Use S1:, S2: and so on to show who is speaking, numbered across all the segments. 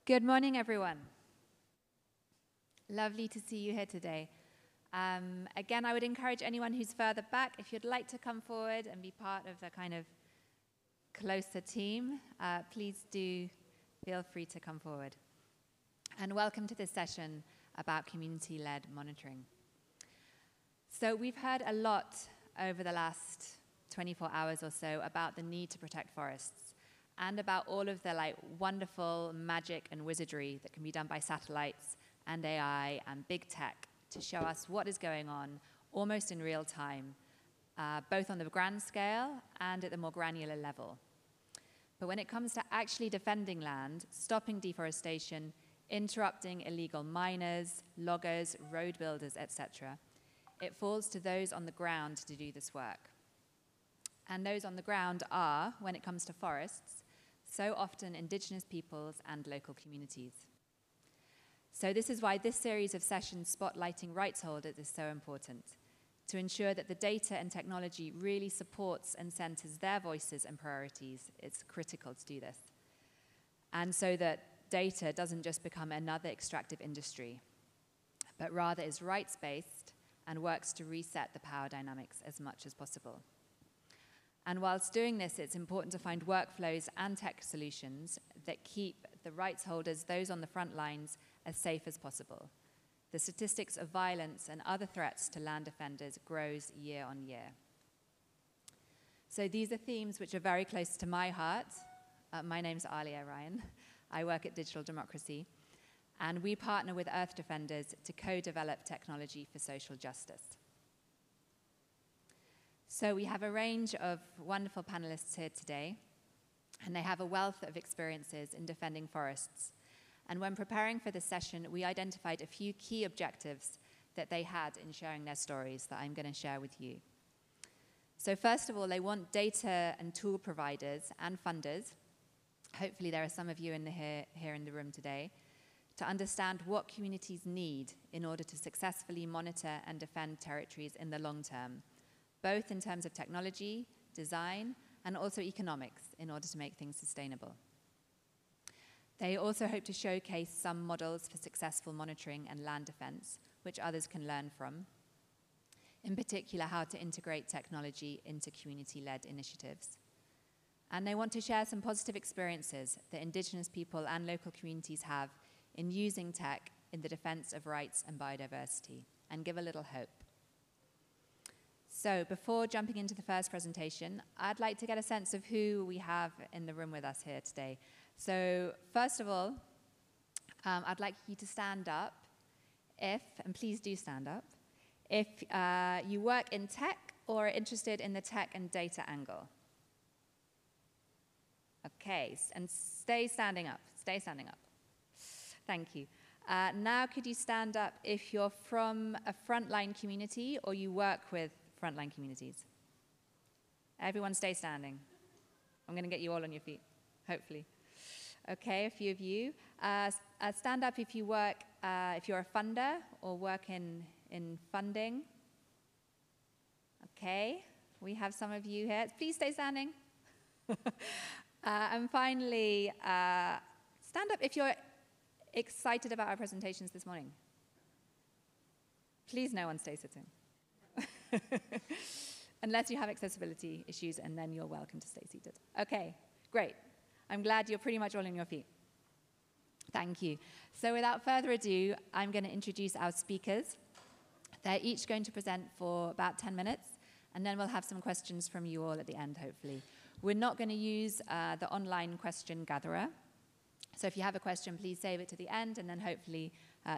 S1: Good morning, everyone. Lovely to see you here today. Again, I would encourage anyone who's further back, if you'd like to come forward and be part of the kind of closer team, please do feel free to come forward. And welcome to this session about community-led monitoring. So we've heard a lot over the last 24 hours or so about the need to protect forests and about all of the wonderful magic and wizardry that can be done by satellites and AI and big tech to show us what is going on almost in real time, both on the grand scale and at the more granular level. But when it comes to actually defending land, stopping deforestation, interrupting illegal miners, loggers, road builders, etc., it falls to those on the ground to do this work. And those on the ground are, when it comes to forests, so often indigenous peoples and local communities. So this is why this series of sessions spotlighting rights holders is so important, to ensure that the data and technology really supports and centers their voices and priorities. It's critical to do this. And so that data doesn't just become another extractive industry, but rather is rights-based and works to reset the power dynamics as much as possible. And whilst doing this, it's important to find workflows and tech solutions that keep the rights holders, those on the front lines, as safe as possible. The statistics of violence and other threats to land defenders grows year on year. So these are themes which are very close to my heart. My name's Alia Ryan. I work at Digital Democracy, and we partner with Earth Defenders to co-develop technology for social justice. So we have a range of wonderful panelists here today, and they have a wealth of experiences in defending forests. And when preparing for this session, we identified a few key objectives that they had in sharing their stories that I'm going to share with you. So first of all, they want data and tool providers and funders, hopefully there are some of you here in the room today, to understand what communities need in order to successfully monitor and defend territories in the long term, both in terms of technology, design, and also economics in order to make things sustainable. They also hope to showcase some models for successful monitoring and land defense, which others can learn from. In particular, how to integrate technology into community-led initiatives. And they want to share some positive experiences that indigenous people and local communities have in using tech in the defense of rights and biodiversity, and give a little hope. So before jumping into the first presentation, I'd like to get a sense of who we have in the room with us here today. So first of all, I'd like you to stand up and please do stand up, if you work in tech or are interested in the tech and data angle. Okay, and stay standing up. Thank you. Now could you stand up if you're from a frontline community or you work with frontline communities? Everyone stay standing. I'm going to get you all on your feet, hopefully. Okay, a few of you. Stand up if you work, if you're a funder or work in funding. Okay, we have some of you here. Please stay standing. And finally, stand up if you're excited about our presentations this morning. Please no one stay sitting. Unless you have accessibility issues, and then you're welcome to stay seated. Okay, great. I'm glad you're pretty much all on your feet. Thank you. So without further ado, I'm going to introduce our speakers. They're each going to present for about 10 minutes, and then we'll have some questions from you all at the end, hopefully. We're not going to use the online question gatherer. So if you have a question, please save it to the end, and then hopefully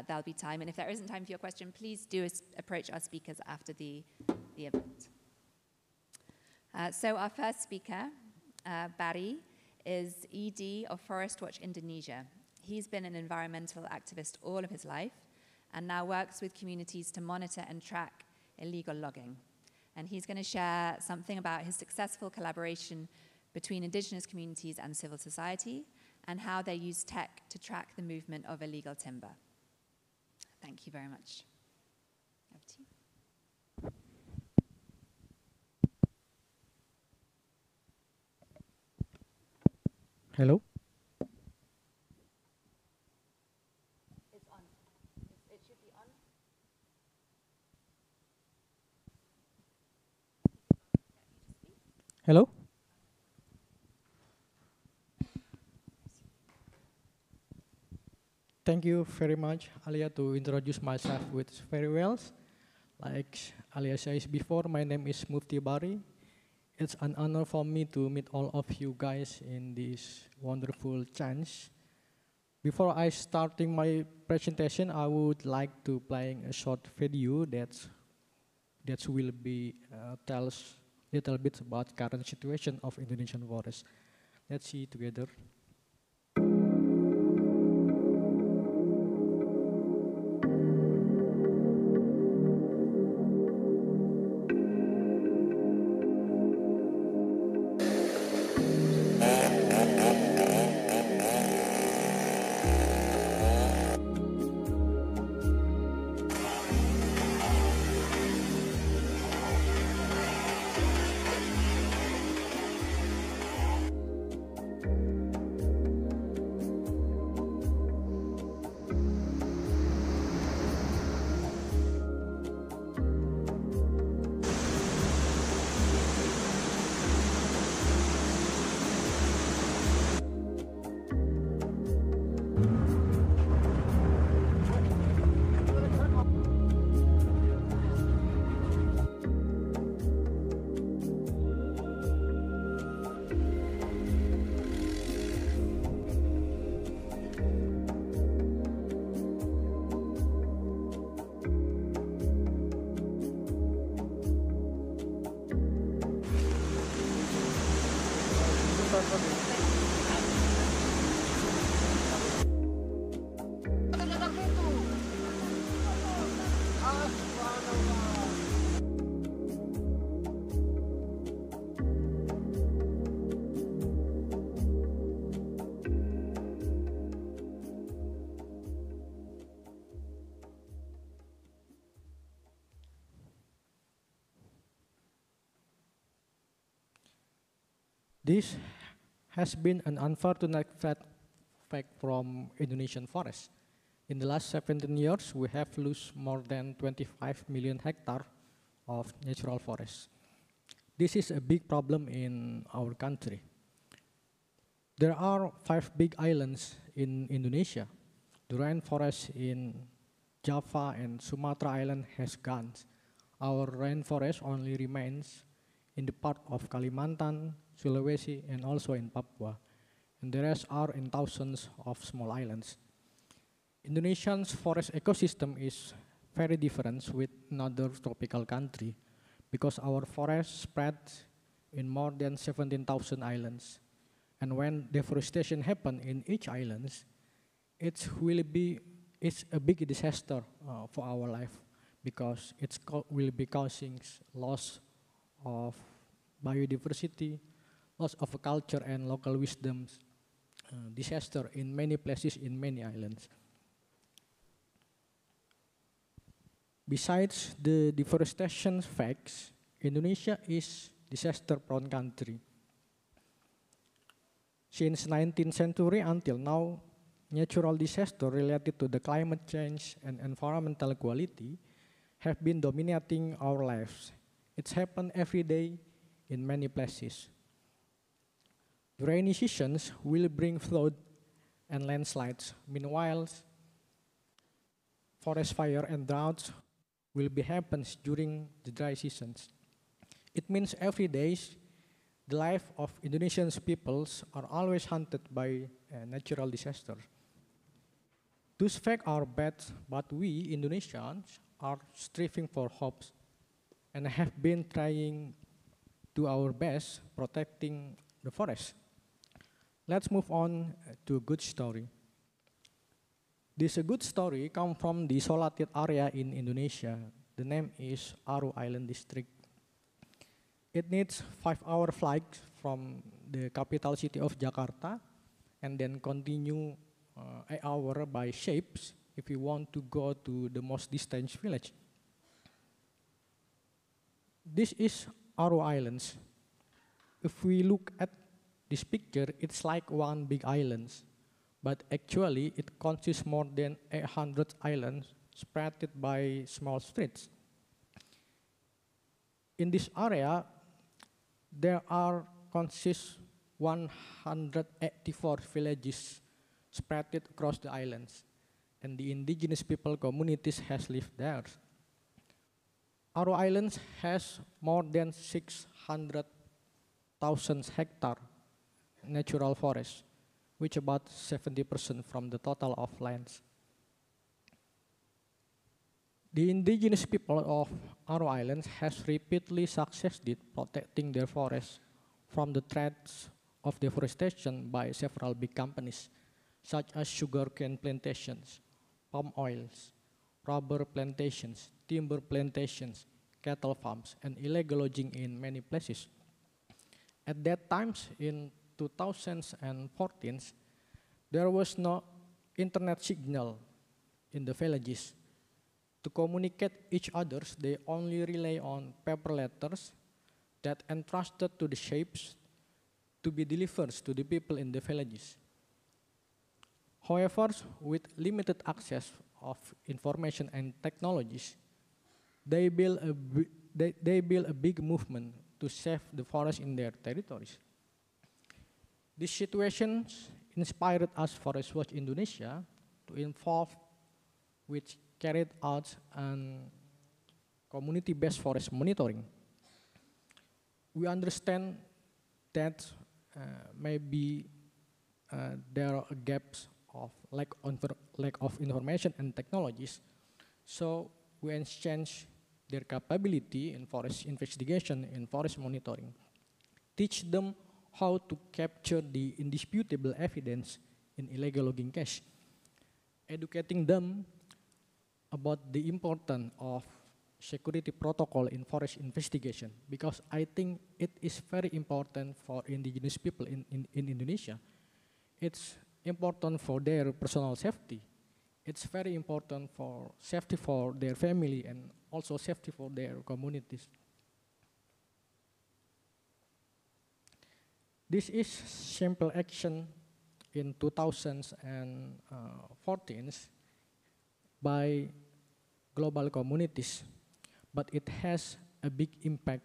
S1: there'll be time. And if there isn't time for your question, please do approach our speakers after the event. So our first speaker, Barry, is ED of Forest Watch Indonesia. He's been an environmental activist all of his life and now works with communities to monitor and track illegal logging. And he's going to share something about his successful collaboration between indigenous communities and civil society and how they use tech to track the movement of illegal timber. Thank you very much. Over to you.
S2: Hello. Hello? Thank you very much, Alia, to introduce myself with very well. Like Alia says before, my name is Mufti Bari. It's an honor for me to meet all of you guys in this wonderful chance. Before I starting my presentation, I would like to playing a short video that will be tells little bit about current situation of Indonesian forest. Let's see together. This has been an unfortunate fact from Indonesian forests. In the last 17 years, we have lost more than 25 million hectares of natural forests. This is a big problem in our country. There are 5 big islands in Indonesia. The rainforest in Java and Sumatra Island has gone. Our rainforest only remains in the part of Kalimantan, Sulawesi, and also in Papua. And the rest are in thousands of small islands. Indonesia's forest ecosystem is very different with another tropical country because our forest spread in more than 17,000 islands. And when deforestation happens in each island, it's a big disaster for our life because it will be causing loss of biodiversity, loss of culture and local wisdoms, disaster in many places in many islands. Besides the deforestation facts, Indonesia is disaster-prone country. Since 19th century until now, natural disasters related to the climate change and environmental quality have been dominating our lives. It's happened every day in many places. The rainy seasons will bring flood and landslides. Meanwhile, forest fire and droughts will be happens during the dry seasons. It means every day the life of Indonesian peoples are always haunted by natural disasters. Those facts are bad, but we Indonesians are striving for hopes and have been trying to our best protecting the forest. Let's move on to a good story. This a good story comes from the isolated area in Indonesia. The name is Aru Island District. It needs 5-hour flight from the capital city of Jakarta and then continue 8 hours by ships if you want to go to the most distant village. This is Aru Islands. If we look at this picture, it's like one big island, but actually it consists more than 800 islands spread by small streets. In this area, There are consist 184 villages spread across the islands, and the indigenous people communities has lived there. Our islands has more than 600,000 hectare natural forest, which about 70% from the total of lands. The indigenous people of our islands has repeatedly succeeded protecting their forests from the threats of deforestation by several big companies, such as sugarcane plantations, palm oils, rubber plantations, timber plantations, cattle farms, and illegal logging in many places. At that time, in 2014, there was no internet signal in the villages. To communicate each other, they only rely on paper letters that entrusted to the shapes to be delivered to the people in the villages. However, with limited access of information and technologies, they build a big movement to save the forest in their territories. This situation inspired us Forest Watch Indonesia to involve which carried out an community-based forest monitoring. We understand that maybe there are gaps of lack of information and technologies, so we exchange their capability in forest investigation and forest monitoring, teach them how to capture the indisputable evidence in illegal logging case, educating them about the importance of security protocol in forest investigation, because I think it is very important for indigenous people in Indonesia. It's important for their personal safety. It's very important for safety for their family and also safety for their communities. This is simple action in 2014 by global communities, but it has a big impact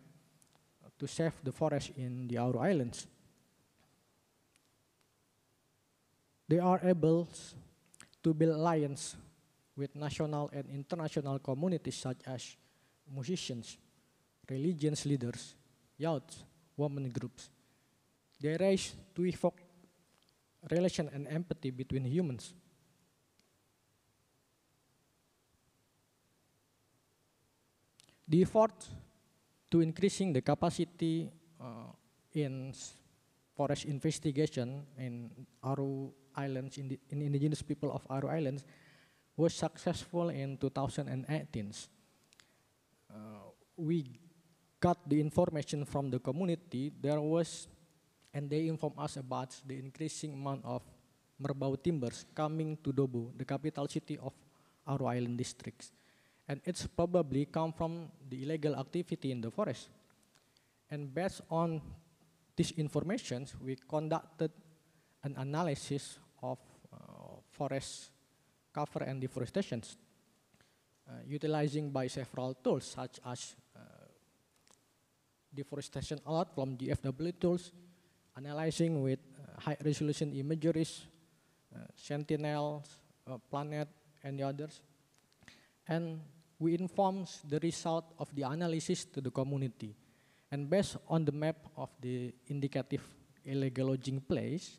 S2: to save the forest in the Aru Islands. They are able to build alliance with national and international communities such as musicians, religious leaders, youth, women groups. They raise to evoke relation and empathy between humans. The effort to increasing the capacity in forest investigation in Aru Islands, in indigenous people of Aru Islands, was successful in 2018. We got the information from the community. And they informed us about the increasing amount of merbau timbers coming to Dobo, the capital city of Aru Island districts. And it's probably come from the illegal activity in the forest. And based on this information, we conducted an analysis of forest cover and deforestation, utilizing by several tools such as deforestation alert from GFW tools, analyzing with high-resolution imageries, Sentinels, Planet, and the others. And we inform the result of the analysis to the community. And based on the map of the indicative illegal logging place,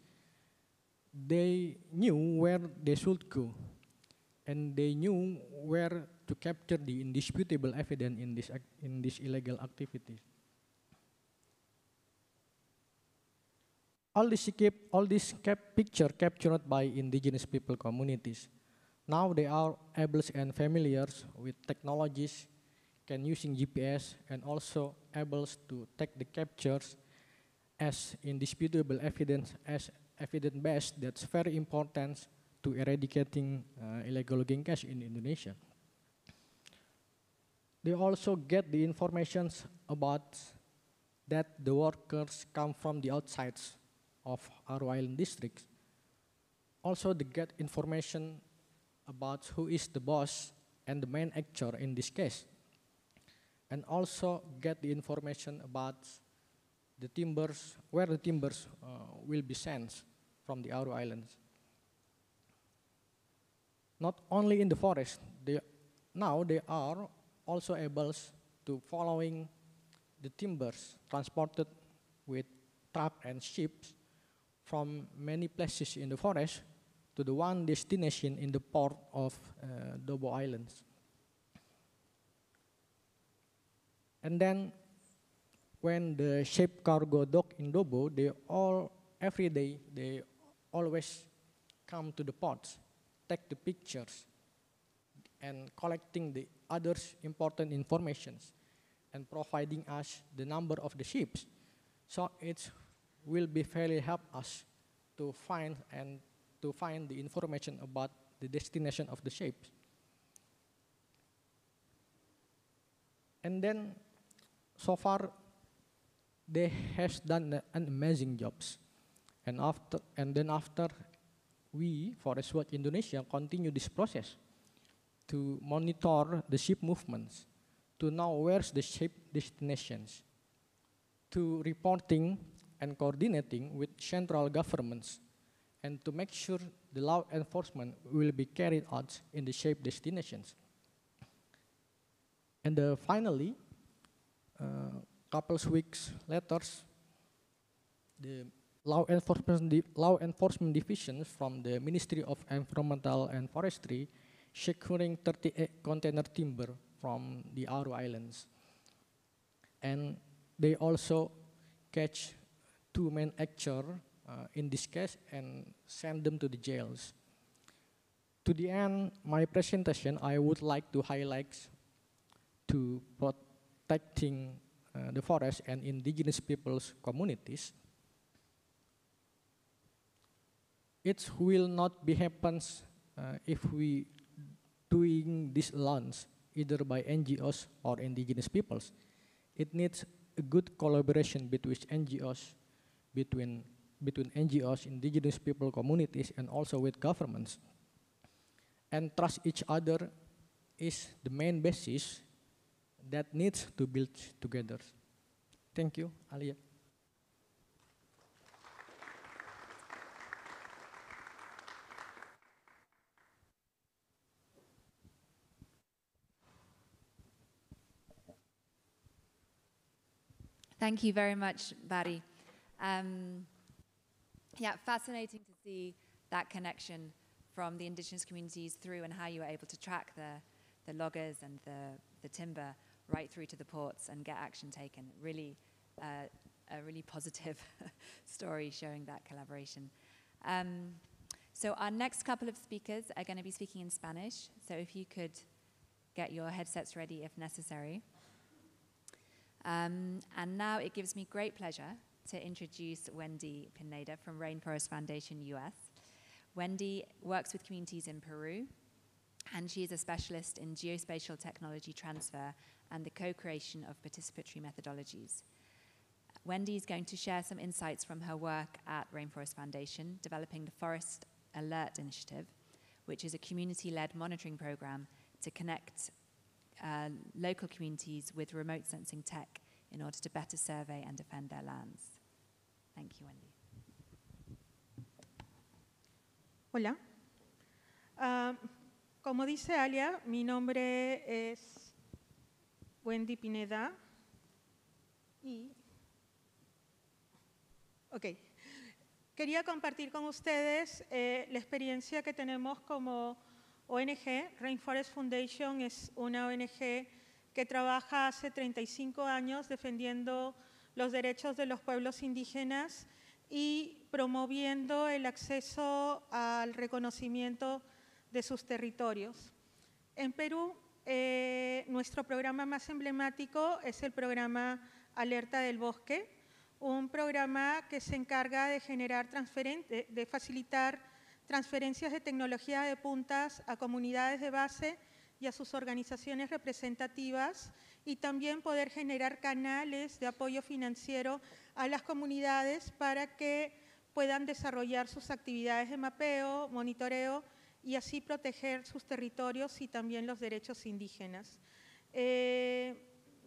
S2: they knew where they should go. And they knew where to capture the indisputable evidence in this illegal activity. All this picture captured by indigenous people communities. Now they are able and familiar with technologies, can using GPS, and also able to take the captures as indisputable evidence, as evidence based. That's very important to eradicating illegal logging case in Indonesia. They also get the information about that the workers come from the outsides of Aru Island districts. Also, they get information about who is the boss and the main actor in this case. And also get the information about the timbers, where the timbers will be sent from the Aru Islands. Not only in the forest, now they are also able to following the timbers transported with truck and ships from many places in the forest to the one destination in the port of Dobo Islands. And then when the ship cargo dock in Dobo, every day, they always come to the ports, take the pictures, and collecting the others important informations, and providing us the number of the ships. So it will be fairly help us to find the information about the destination of the ships. And then, so far, they has done an amazing jobs. And then after we, Forest Watch Indonesia, continue this process to monitor the ship movements, to know where's the ship destinations, to reporting and coordinating with central governments, and to make sure the law enforcement will be carried out in the ship destinations. And finally, couple weeks later, the law enforcement division from the Ministry of Environmental and Forestry securing 38 container timber from the Aru Islands. And they also catch 2 main actors in this case and send them to the jails. To the end, my presentation, I would like to highlight to protecting the forest and indigenous peoples communities. It will not be happens if we doing this alone, either by NGOs or indigenous peoples. It needs a good collaboration between NGOs, between NGOs, indigenous people communities, and also with governments. And trust each other is the main basis that needs to build together. Thank you, Alia.
S1: Thank you very much, Barry. Yeah, fascinating to see that connection from the indigenous communities through and how you were able to track the loggers and the timber right through to the ports and get action taken. Really, a really positive story showing that collaboration. So our next couple of speakers are going to be speaking in Spanish. So if you could get your headsets ready if necessary. And now it gives me great pleasure to introduce Wendy Pineda from Rainforest Foundation US. Wendy works with communities in Peru, and she is a specialist in geospatial technology transfer and the co-creation of participatory methodologies. Wendy is going to share some insights from her work at Rainforest Foundation, developing the Forest Alert Initiative, which is a community-led monitoring program to connect local communities with remote sensing tech in order to better survey and defend their lands. Thank you, Wendy.
S3: Hola. Como dice Alia, mi nombre es Wendy Pineda y quería compartir con ustedes la experiencia que tenemos como ONG. Rainforest Foundation es una ONG que trabaja hace 35 años defendiendo los derechos de los pueblos indígenas y promoviendo el acceso al reconocimiento de sus territorios. En Perú, nuestro programa más emblemático es el programa Alerta del Bosque, un programa que se encarga de de facilitar transferencias de tecnología de puntas a comunidades de base y a sus organizaciones representativas, y también poder generar canales de apoyo financiero a las comunidades para que puedan desarrollar sus actividades de mapeo, monitoreo y así proteger sus territorios y también los derechos indígenas.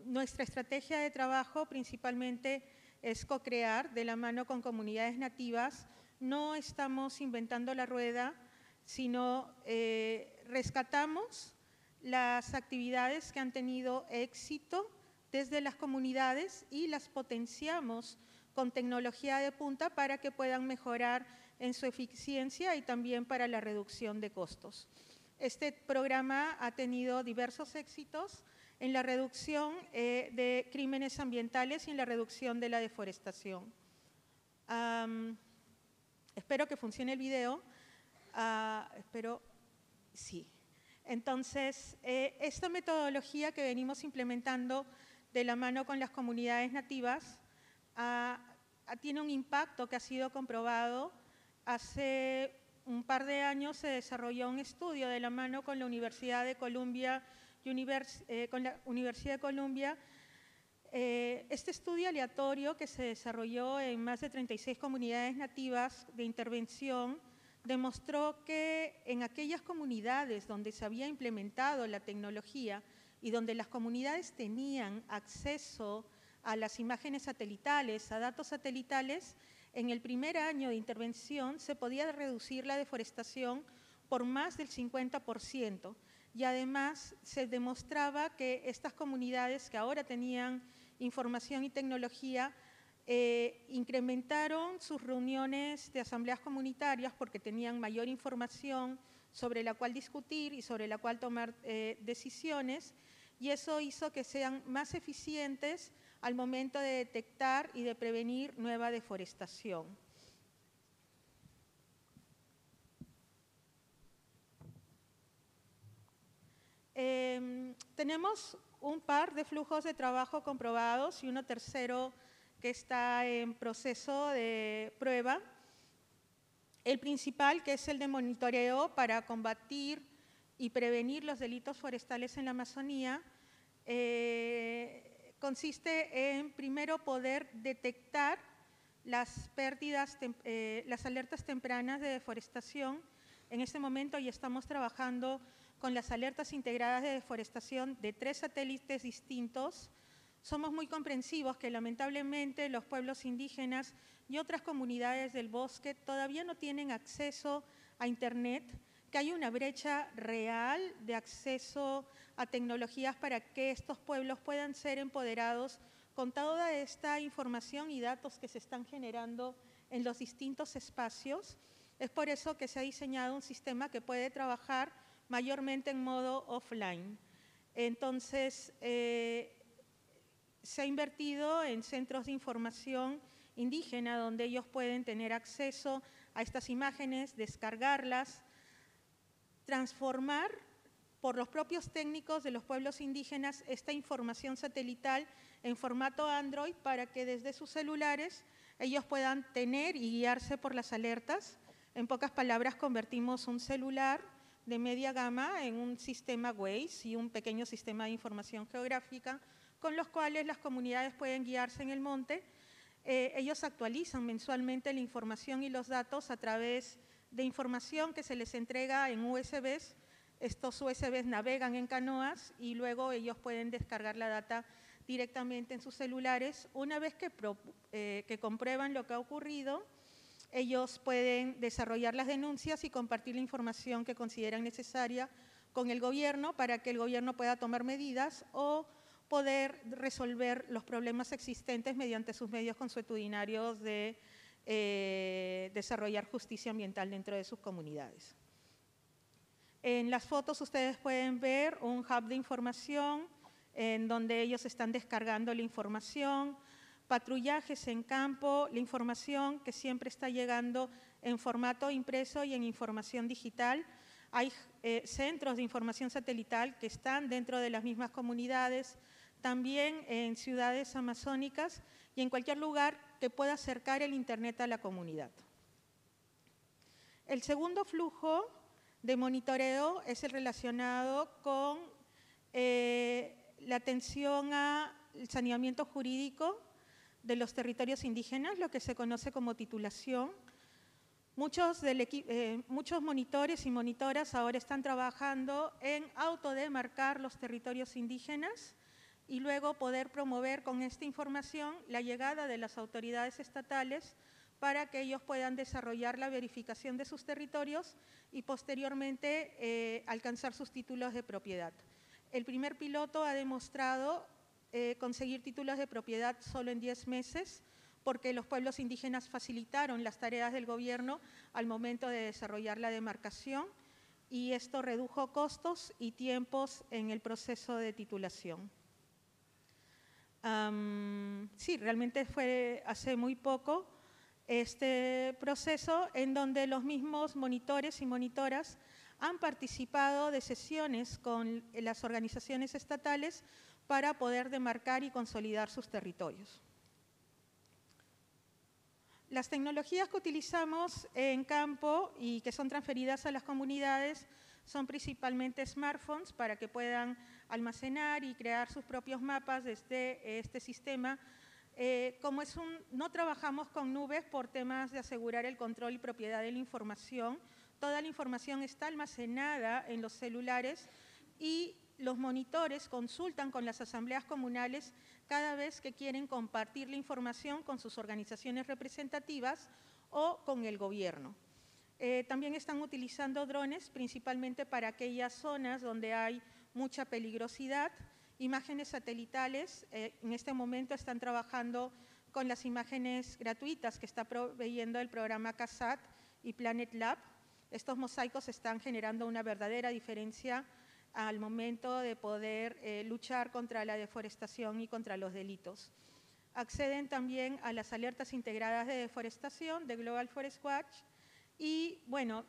S3: Nuestra estrategia de trabajo principalmente es co-crear de la mano con comunidades nativas. No estamos inventando la rueda, sino rescatamos las actividades que han tenido éxito desde las comunidades y las potenciamos con tecnología de punta para que puedan mejorar en su eficiencia y también para la reducción de costos. Este programa ha tenido diversos éxitos en la reducción de crímenes ambientales y en la reducción de la deforestación. Espero que funcione el video. Espero, sí. Entonces, esta metodología que venimos implementando de la mano con las comunidades nativas tiene un impacto que ha sido comprobado. Hace un par de años se desarrolló un estudio de la mano con la Universidad de Columbia. Este estudio aleatorio que se desarrolló en más de 36 comunidades nativas de intervención demostró que en aquellas comunidades donde se había implementado la tecnología y donde las comunidades tenían acceso a las imágenes satelitales, a datos satelitales, en el primer año de intervención se podía reducir la deforestación por más del 50%. Y además se demostraba que estas comunidades que ahora tenían información y tecnología incrementaron sus reuniones de asambleas comunitarias porque tenían mayor información sobre la cual discutir y sobre la cual tomar decisiones, y eso hizo que sean más eficientes al momento de detectar y de prevenir nueva deforestación. Tenemos un par de flujos de trabajo comprobados y uno tercero que está en proceso de prueba. El principal, que es el de monitoreo para combatir y prevenir los delitos forestales en la Amazonía, consiste en, primero, poder detectar las pérdidas, las alertas tempranas de deforestación. En este momento ya estamos trabajando con las alertas integradas de deforestación de 3 satélites distintos. Somos muy comprensivos que lamentablemente los pueblos indígenas y otras comunidades del bosque todavía no tienen acceso a Internet, que hay una brecha real de acceso a tecnologías para que estos pueblos puedan ser empoderados con toda esta información y datos que se están generando en los distintos espacios. Es por eso que se ha diseñado un sistema que puede trabajar mayormente en modo offline. Entonces, se ha invertido en centros de información indígena donde ellos pueden tener acceso a estas imágenes, descargarlas, transformar por los propios técnicos de los pueblos indígenas esta información satelital en formato Android para que desde sus celulares ellos puedan tener y guiarse por las alertas. En pocas palabras, convertimos un celular de media gama en un sistema Waze y un pequeño sistema de información geográfica con los cuales las comunidades pueden guiarse en el monte. Ellos actualizan mensualmente la información y los datos a través de información que se les entrega en USBs. Estos USBs navegan en canoas y luego ellos pueden descargar la data directamente en sus celulares. Una vez que comprueban lo que ha ocurrido, ellos pueden desarrollar las denuncias y compartir la información que consideran necesaria con el gobierno para que el gobierno pueda tomar medidas o poder resolver los problemas existentes mediante sus medios consuetudinarios de desarrollar justicia ambiental dentro de sus comunidades. En las fotos ustedes pueden ver un hub de información en donde ellos están descargando la información, patrullajes en campo, la información que siempre está llegando en formato impreso y en información digital. Hay centros de información satelital que están dentro de las mismas comunidades, también en ciudades amazónicas y en cualquier lugar que pueda acercar el Internet a la comunidad. El segundo flujo de monitoreo es el relacionado con la atención al saneamiento jurídico de los territorios indígenas, lo que se conoce como titulación. Muchos monitores y monitoras ahora están trabajando en autodemarcar los territorios indígenas y luego poder promover con esta información la llegada de las autoridades estatales para que ellos puedan desarrollar la verificación de sus territorios y posteriormente alcanzar sus títulos de propiedad. El primer piloto ha demostrado conseguir títulos de propiedad solo en 10 meses, porque los pueblos indígenas facilitaron las tareas del gobierno al momento de desarrollar la demarcación y esto redujo costos y tiempos en el proceso de titulación. Sí, realmente fue hace muy poco este proceso en donde los mismos monitores y monitoras han participado de sesiones con las organizaciones estatales para poder demarcar y consolidar sus territorios. Las tecnologías que utilizamos en campo y que son transferidas a las comunidades son principalmente smartphones para que puedan almacenar y crear sus propios mapas desde este sistema. Como no trabajamos con nubes por temas de asegurar el control y propiedad de la información, toda la información está almacenada en los celulares y los monitores consultan con las asambleas comunales cada vez que quieren compartir la información con sus organizaciones representativas o con el gobierno. También están utilizando drones, principalmente para aquellas zonas donde hay mucha peligrosidad. Imágenes satelitales, en este momento están trabajando con las imágenes gratuitas que está proveyendo el programa CASAT y Planet Lab. Estos mosaicos están generando una verdadera diferencia al momento de poder luchar contra la deforestación y contra los delitos. Acceden también a las alertas integradas de deforestación de Global Forest Watch y, bueno,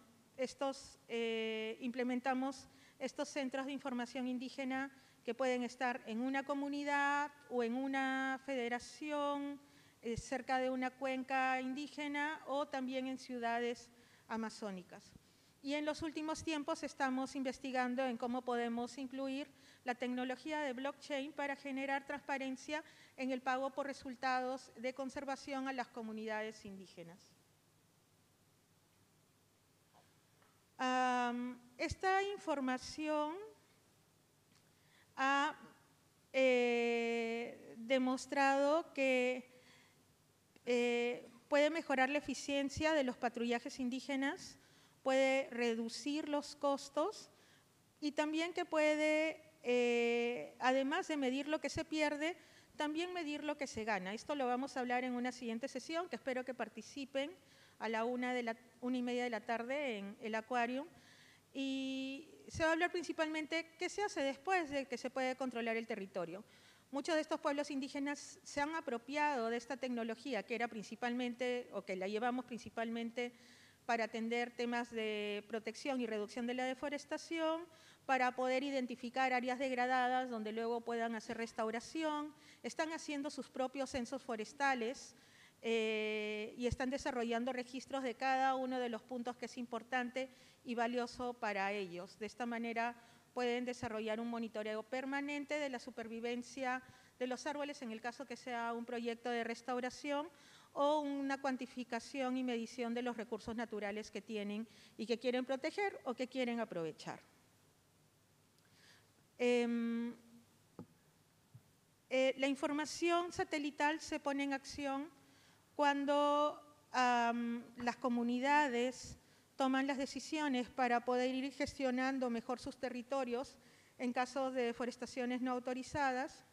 S3: implementamos estos centros de información indígena que pueden estar en una comunidad o en una federación, cerca de una cuenca indígena o también en ciudades amazónicas. Y en los últimos tiempos estamos investigando en cómo podemos incluir la tecnología de blockchain para generar transparencia en el pago por resultados de conservación a las comunidades indígenas. Esta información ha demostrado que puede mejorar la eficiencia de los patrullajes indígenas, puede reducir los costos y también que puede, además de medir lo que se pierde, también medir lo que se gana. Esto lo vamos a hablar en una siguiente sesión, que espero que participen a la 1:30 de la tarde en el Aquarium. Y se va a hablar principalmente qué se hace después de que se puede controlar el territorio. Muchos de estos pueblos indígenas se han apropiado de esta tecnología que era principalmente, o que la llevamos principalmente para atender temas de protección y reducción de la deforestación, para poder identificar áreas degradadas donde luego puedan hacer restauración, están haciendo sus propios censos forestales y están desarrollando registros de cada uno de los puntos que es importante y valioso para ellos. De esta manera pueden desarrollar un monitoreo permanente de la supervivencia de los árboles en el caso que sea un proyecto de restauración o una cuantificación y medición de los recursos naturales que tienen y que quieren proteger o que quieren aprovechar. La información satelital se pone en acción cuando las comunidades toman las decisiones para poder ir gestionando mejor sus territorios en casos de deforestaciones no autorizadas,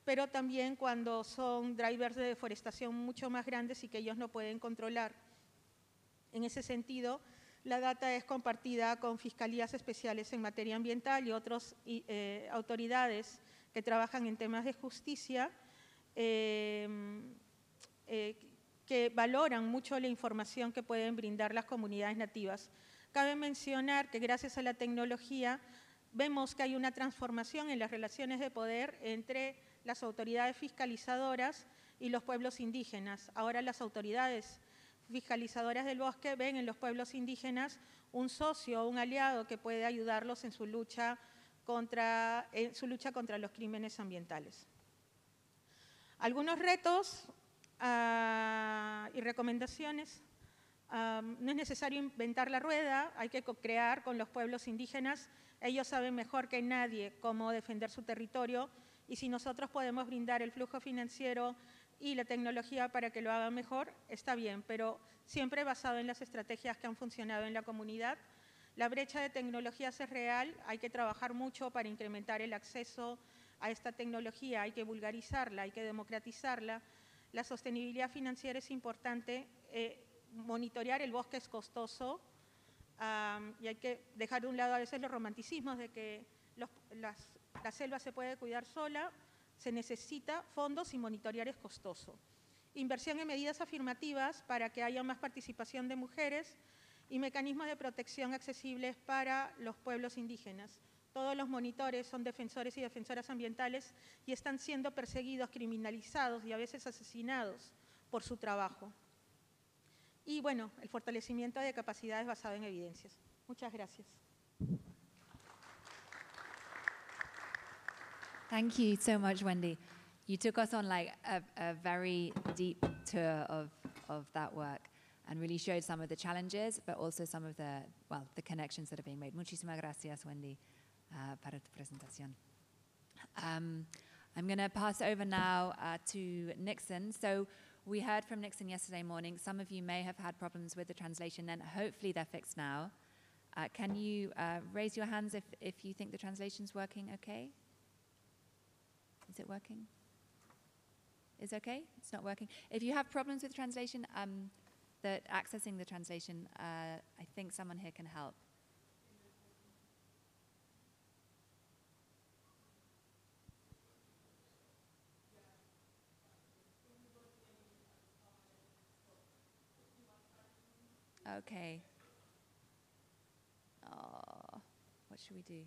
S3: pero también cuando son drivers de deforestación mucho más grandes y que ellos no pueden controlar. En ese sentido, la data es compartida con fiscalías especiales en materia ambiental y otras autoridades que trabajan en temas de justicia, que valoran mucho la información que pueden brindar las comunidades nativas. Cabe mencionar que gracias a la tecnología vemos que hay una transformación en las relaciones de poder entre las autoridades fiscalizadoras y los pueblos indígenas. Ahora las autoridades fiscalizadoras del bosque ven en los pueblos indígenas un socio, un aliado que puede ayudarlos en su lucha contra los crímenes ambientales. Algunos retos y recomendaciones. No es necesario inventar la rueda, hay que co-crear con los pueblos indígenas. Ellos saben mejor que nadie cómo defender su territorio y si nosotros podemos brindar el flujo financiero y la tecnología para que lo hagan mejor, está bien, pero siempre basado en las estrategias que han funcionado en la comunidad. La brecha de tecnologías es real, hay que trabajar mucho para incrementar el acceso a esta tecnología, hay que vulgarizarla, hay que democratizarla. La sostenibilidad financiera es importante, monitorear el bosque es costoso y hay que dejar de un lado a veces los romanticismos de que la selva se puede cuidar sola, se necesita fondos y monitorear es costoso. Inversión en medidas afirmativas para que haya más participación de mujeres y mecanismos de protección accesibles para los pueblos indígenas. Todos los monitores son defensores y defensoras ambientales y están siendo perseguidos, criminalizados y a veces asesinados por su trabajo. Y bueno, el fortalecimiento de capacidades basado en evidencias. Muchas gracias.
S1: Thank you so much, Wendy. You took us on like a very deep tour of that work and really showed some of the challenges, but also some of the connections that are being made. Muchísimas gracias, Wendy, para tu presentación. I'm going to pass over now to Nixon. So we heard from Nixon yesterday morning. Some of you may have had problems with the translation, and hopefully they're fixed now. Can you raise your hands if you think the translation's working okay? Is it working? Is it okay? It's not working. If you have problems with translation, accessing the translation, I think someone here can help. Okay. Oh, what should we do?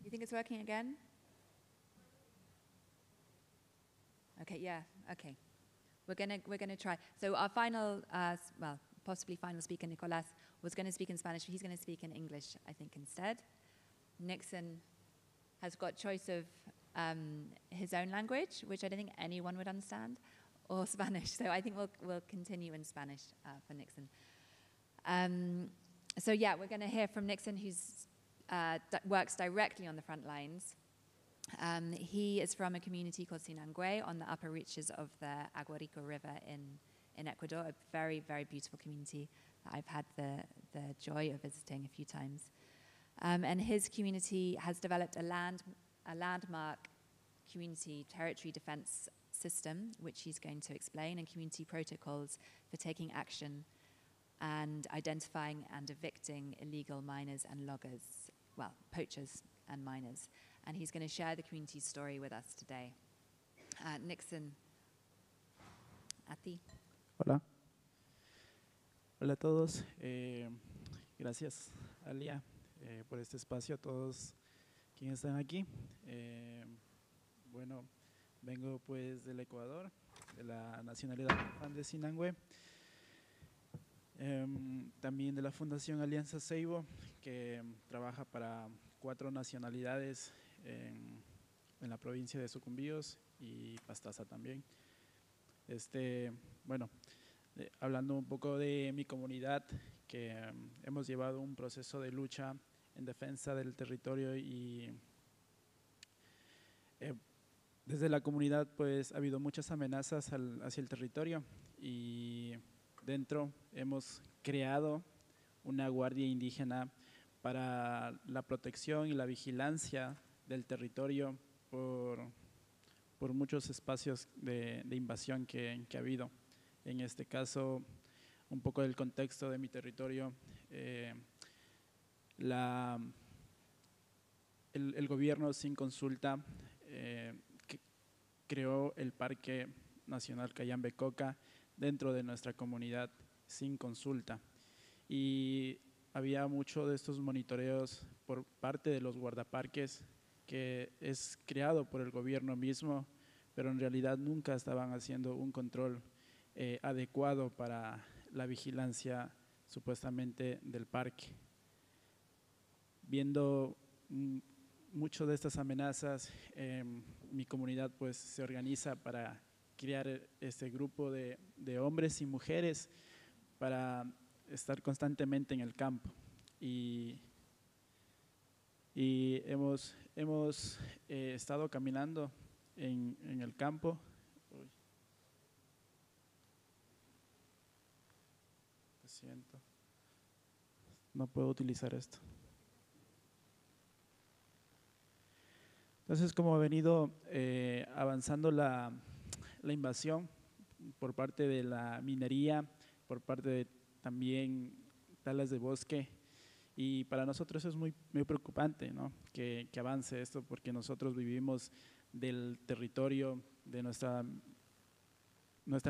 S1: You think it's working again? Okay, yeah, okay. We're gonna try. So our final, possibly final speaker, Nicolas, was gonna speak in Spanish, but he's gonna speak in English, I think, instead. Nixon has got choice of his own language, which I don't think anyone would understand, or Spanish. So I think we'll continue in Spanish for Nixon. So yeah, we're gonna hear from Nixon, who's works directly on the front lines. He is from a community called Sinangue on the upper reaches of the Aguarico River in Ecuador, a very, very beautiful community that I've had the joy of visiting a few times. And his community has developed a landmark community territory defense system, which he's going to explain, and community protocols for taking action and identifying and evicting illegal miners and loggers, well, poachers and miners. And he's going to share the community's story with us today. Nixon, a ti.
S4: Hola. Hola a todos. Gracias, Alia, por este espacio, a todos quienes están aquí. Bueno, vengo pues del Ecuador, de la nacionalidad de Sinangue. También de la Fundación Alianza Seibo, que trabaja para 4 nacionalidades en la provincia de Sucumbíos y Pastaza también. Bueno, hablando un poco de mi comunidad, que hemos llevado un proceso de lucha en defensa del territorio y desde la comunidad pues ha habido muchas amenazas hacia el territorio y dentro hemos creado una guardia indígena para la protección y la vigilancia del territorio por muchos espacios de invasión que ha habido. En este caso, un poco del contexto de mi territorio, el gobierno sin consulta creó el Parque Nacional Cayambe-Coca dentro de nuestra comunidad sin consulta. Y había mucho de estos monitoreos por parte de los guardaparques que es creado por el gobierno mismo, pero en realidad nunca estaban haciendo un control adecuado para la vigilancia supuestamente del parque. Viendo mucho de estas amenazas, mi comunidad pues se organiza para crear este grupo de hombres y mujeres para estar constantemente en el campo y hemos estado caminando en el campo. Uy. Lo siento, no puedo utilizar esto. Entonces, como ha venido avanzando la invasión por parte de la minería, por parte de también talas de bosque, y para nosotros es muy preocupante, ¿no? que avance esto, porque nosotros vivimos del territorio, de nuestra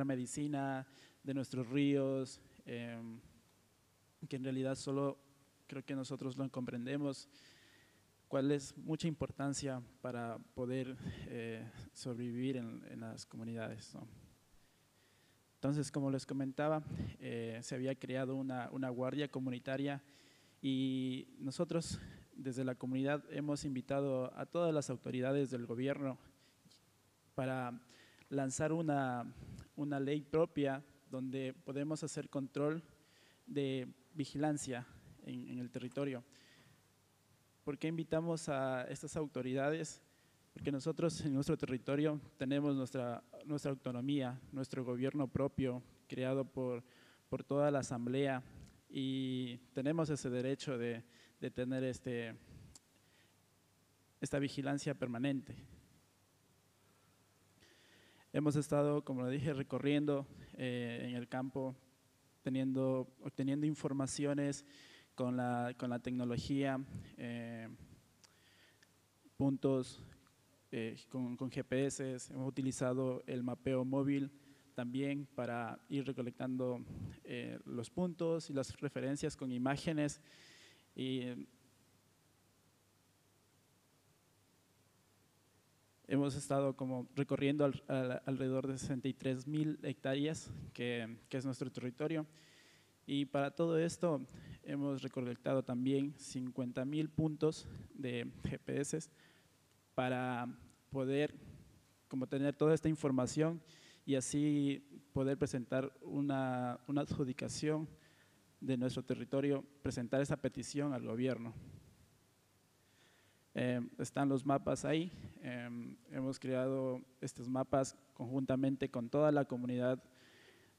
S4: medicina, de nuestros ríos, que en realidad solo creo que nosotros lo comprendemos, cuál es mucha importancia para poder sobrevivir en las comunidades, ¿no? Entonces, como les comentaba, se había creado una guardia comunitaria y nosotros desde la comunidad hemos invitado a todas las autoridades del gobierno para lanzar una ley propia donde podemos hacer control de vigilancia en el territorio. ¿Por qué invitamos a estas autoridades? Porque nosotros en nuestro territorio tenemos nuestra autonomía, nuestro gobierno propio, creado por toda la asamblea, y tenemos ese derecho de tener esta vigilancia permanente. Hemos estado, como lo dije, recorriendo en el campo, obteniendo informaciones con la tecnología, puntos con GPS, hemos utilizado el mapeo móvil también para ir recolectando los puntos y las referencias con imágenes. Y hemos estado como recorriendo alrededor de 63,000 hectáreas, que es nuestro territorio. Y para todo esto hemos recolectado también 50,000 puntos de GPS para poder como tener toda esta información y así poder presentar una adjudicación de nuestro territorio, presentar esa petición al gobierno. Están los mapas ahí, hemos creado estos mapas conjuntamente con toda la comunidad,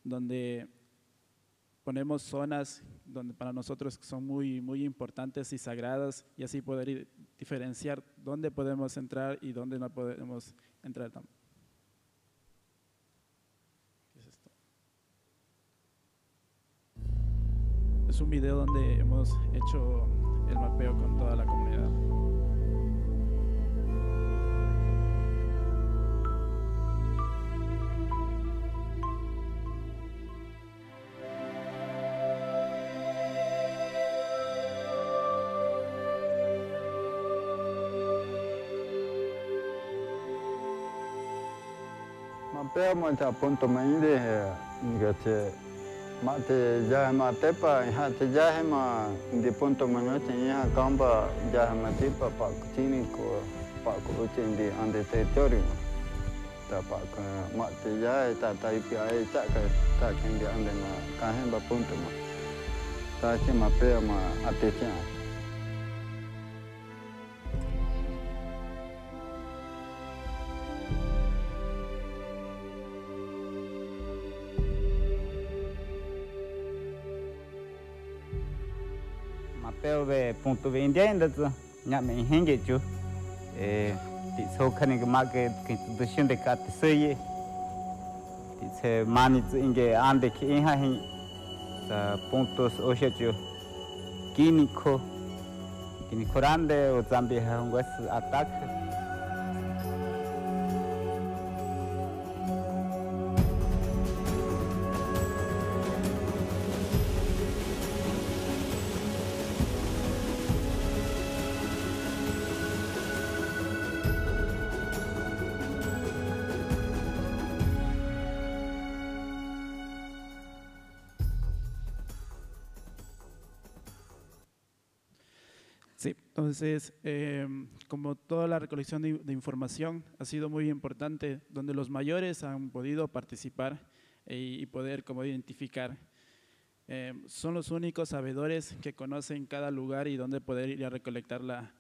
S4: donde ponemos zonas donde para nosotros son muy importantes y sagradas, y así poder diferenciar dónde podemos entrar y dónde no podemos entrar. ¿Qué es esto? Es un video donde hemos hecho el mapeo con toda la comunidad.
S5: Mapea mucha punto mainde ngache mate jahe matepa hate jahe ma di punto manyoche ya kamba jahe matepa pa kutini ko pa ko di ande territorio ta pa mate jahe ta ipi ai ta kendi ande ma kahen ba punto ma ta che mapea ma atecha.
S6: Mapeo về punto vendendo, nhà mình hình như chú, thì sau khi cái mà cái institution de cát sợi, thì sẽ manage inge ande cái in hay, sa puntos oche chú, kini korande o Zambia hang west attack.
S4: Sí, entonces, como toda la recolección de información ha sido muy importante, donde los mayores han podido participar y poder como identificar. Son los únicos sabedores que conocen cada lugar y dónde poder ir a recolectar la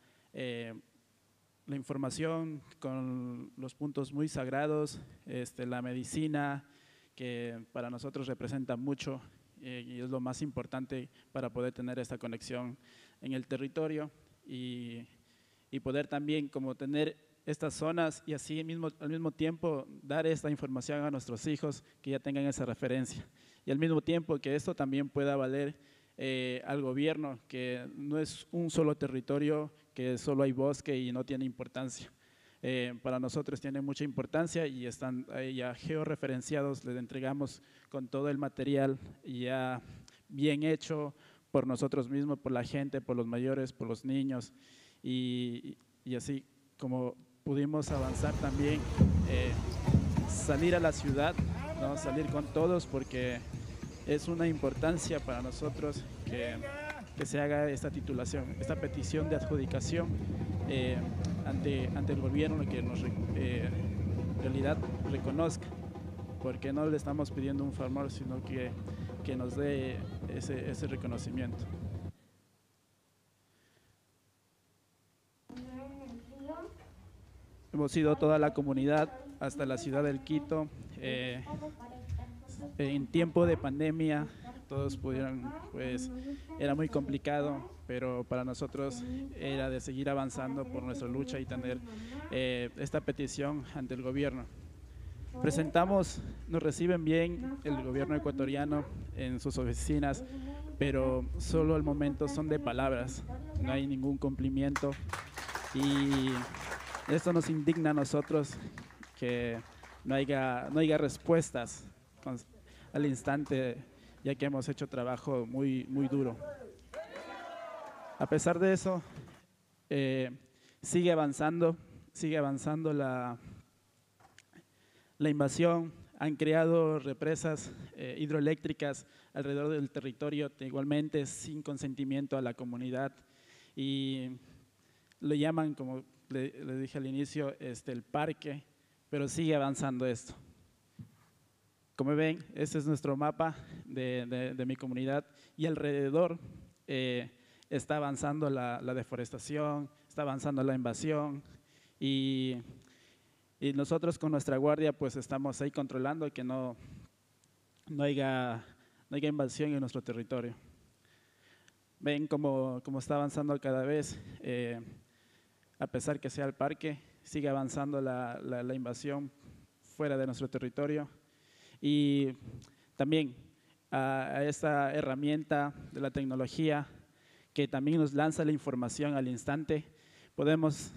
S4: información con los puntos muy sagrados, la medicina, que para nosotros representa mucho y es lo más importante para poder tener esta conexión en el territorio y poder también como tener estas zonas y así al mismo tiempo dar esta información a nuestros hijos que ya tengan esa referencia y al mismo tiempo que esto también pueda valer al gobierno, que no es un solo territorio, que solo hay bosque y no tiene importancia. Para nosotros tiene mucha importancia y están ya georreferenciados, les entregamos con todo el material ya bien hecho por nosotros mismos, por la gente, por los mayores, por los niños y así como pudimos avanzar también, salir a la ciudad, ¿no? Salir con todos porque es una importancia para nosotros que se haga esta titulación, esta petición de adjudicación ante el gobierno que nos en realidad reconozca, porque no le estamos pidiendo un favor, sino que nos dé ese reconocimiento. Hemos ido toda la comunidad hasta la ciudad del Quito. En tiempo de pandemia todos pudieron, pues era muy complicado, pero para nosotros era de seguir avanzando por nuestra lucha y tener esta petición ante el gobierno. Presentamos, nos reciben bien el gobierno ecuatoriano en sus oficinas, pero solo al momento son de palabras, no hay ningún cumplimiento y esto nos indigna a nosotros que no haya respuestas al instante, ya que hemos hecho trabajo muy duro. A pesar de eso, sigue avanzando la invasión. Han creado represas hidroeléctricas alrededor del territorio, igualmente sin consentimiento a la comunidad, y lo llaman, como le dije al inicio, el parque, pero sigue avanzando esto. Como ven, este es nuestro mapa de mi comunidad y alrededor está avanzando la deforestación, está avanzando la invasión y nosotros con nuestra guardia pues estamos ahí controlando que no haya invasión en nuestro territorio. Ven cómo está avanzando cada vez, a pesar que sea el parque, sigue avanzando la invasión fuera de nuestro territorio. Y también a esta herramienta de la tecnología que también nos lanza la información al instante, podemos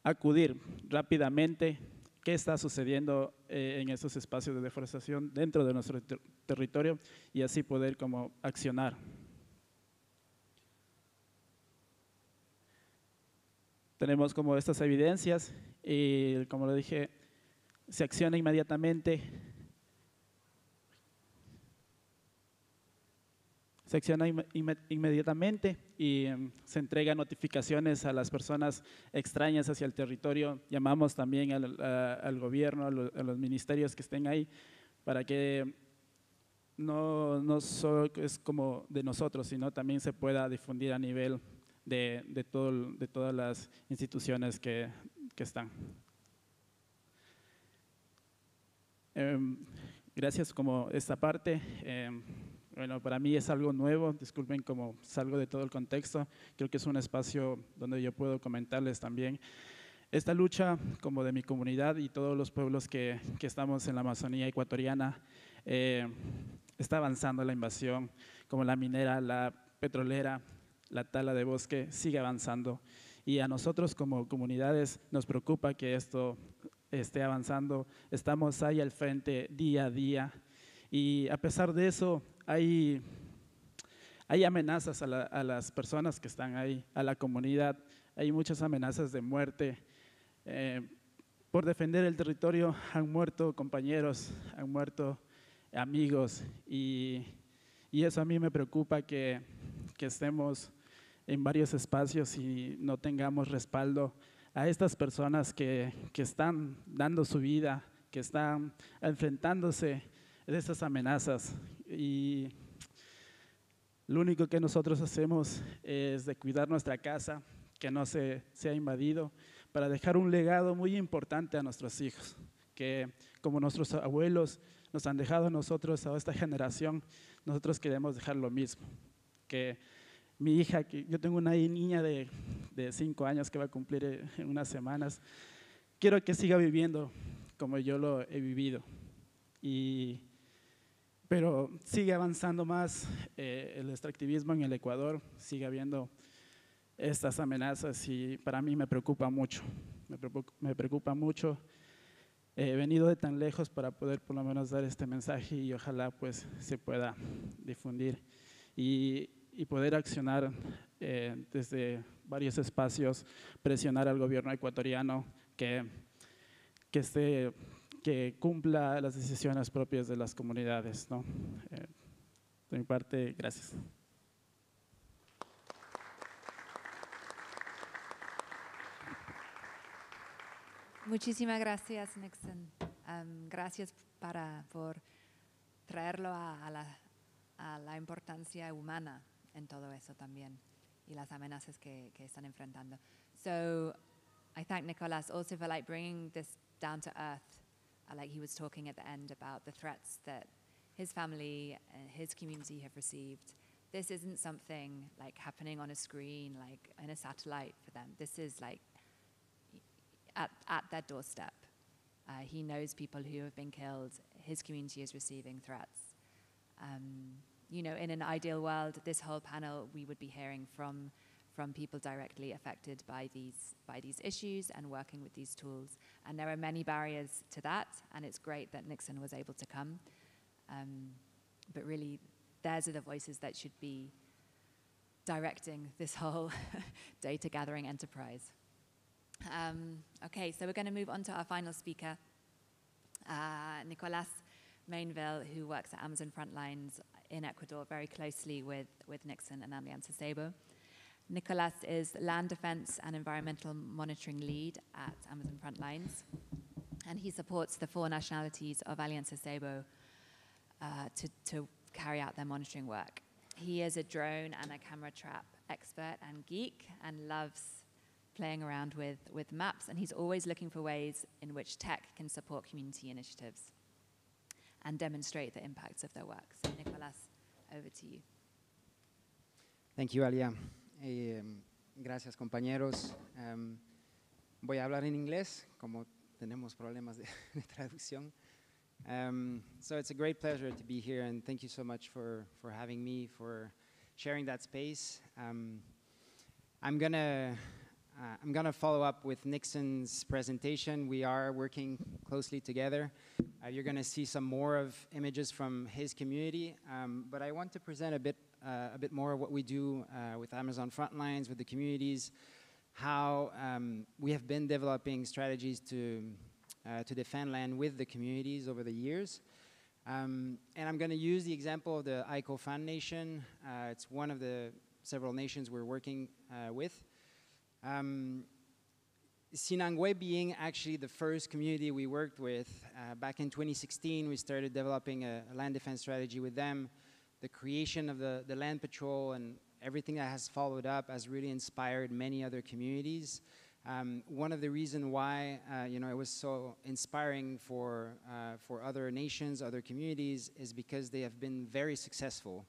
S4: acudir rápidamente qué está sucediendo en estos espacios de deforestación dentro de nuestro territorio y así poder como accionar. Tenemos como estas evidencias y como lo dije, se acciona inmediatamente. Se acciona inmediatamente y se entregan notificaciones a las personas extrañas hacia el territorio. Llamamos también al gobierno, a los ministerios que estén ahí, para que no solo es como de nosotros, sino también se pueda difundir a nivel de todas las instituciones que están. Gracias como esta parte. Bueno, para mí es algo nuevo, disculpen como salgo de todo el contexto, creo que es un espacio donde yo puedo comentarles también esta lucha como de mi comunidad y todos los pueblos que estamos en la Amazonía ecuatoriana. Está avanzando la invasión, como la minera, la petrolera, la tala de bosque sigue avanzando y a nosotros como comunidades nos preocupa que esto esté avanzando. Estamos ahí al frente día a día y a pesar de eso hay amenazas a las personas que están ahí, a la comunidad. Hay muchas amenazas de muerte. Por defender el territorio han muerto compañeros, han muerto amigos y eso a mí me preocupa que estemos en varios espacios y no tengamos respaldo a estas personas que están dando su vida, que están enfrentándose de estas amenazas. y lo único que nosotros hacemos es de cuidar nuestra casa, que no sea invadido, para dejar un legado muy importante a nuestros hijos, que como nuestros abuelos nos han dejado a nosotros, a esta generación, nosotros queremos dejar lo mismo. Que mi hija, que yo tengo una niña de 5 años que va a cumplir en unas semanas, quiero que siga viviendo como yo lo he vivido. Pero sigue avanzando más el extractivismo en el Ecuador, sigue habiendo estas amenazas y para mí me preocupa mucho, me preocupa mucho. He venido de tan lejos para poder por lo menos dar este mensaje y ojalá pues se pueda difundir y poder accionar desde varios espacios, presionar al gobierno ecuatoriano que cumpla las decisiones propias de las comunidades, ¿no? De mi parte, gracias.
S1: Muchísimas gracias, Nixon. Gracias por traerlo a la importancia humana en todo eso también y las amenazas que están enfrentando. So I thank Nicolas also for bringing this down to earth, like he was talking at the end about the threats that his family and his community have received. This isn't something happening on a screen, in a satellite for them. This is at their doorstep. He knows people who have been killed. His community is receiving threats. In an ideal world, this whole panel, we would be hearing from people directly affected by these issues and working with these tools. And there are many barriers to that, and it's great that Nixon was able to come. But really, theirs are the voices that should be directing this whole data gathering enterprise. Okay, so we're going to move on to our final speaker, Nicolas Mainville, who works at Amazon Frontlines in Ecuador very closely with Nixon and Alianza Sabo. Nicolas is Land Defense and Environmental Monitoring Lead at Amazon Frontlines, and he supports the 4 nationalities of Alianza Sabo to carry out their monitoring work. He is a drone and a camera trap expert and geek and loves playing around with maps, and he's always looking for ways in which tech can support community initiatives and demonstrate the impacts of their work. So Nicolas, over to you.
S7: Thank you, Alia. Gracias, compañeros. Voy a hablar en inglés, como tenemos problemas de traducción. So it's a great pleasure to be here, and thank you so much for having me, for sharing that space. I'm gonna follow up with Nixon's presentation. We are working closely together. You're gonna see some more of images from his community, but I want to present a bit more of what we do with Amazon Frontlines, with the communities, how we have been developing strategies to defend land with the communities over the years. And I'm gonna use the example of the Aiko Fan Nation. It's one of the several nations we're working with. Sinangwe being actually the first community we worked with. Back in 2016, we started developing a land defense strategy with them. The creation of the land patrol and everything that has followed up has really inspired many other communities. One of the reasons why it was so inspiring for other nations, other communities, is because they have been very successful.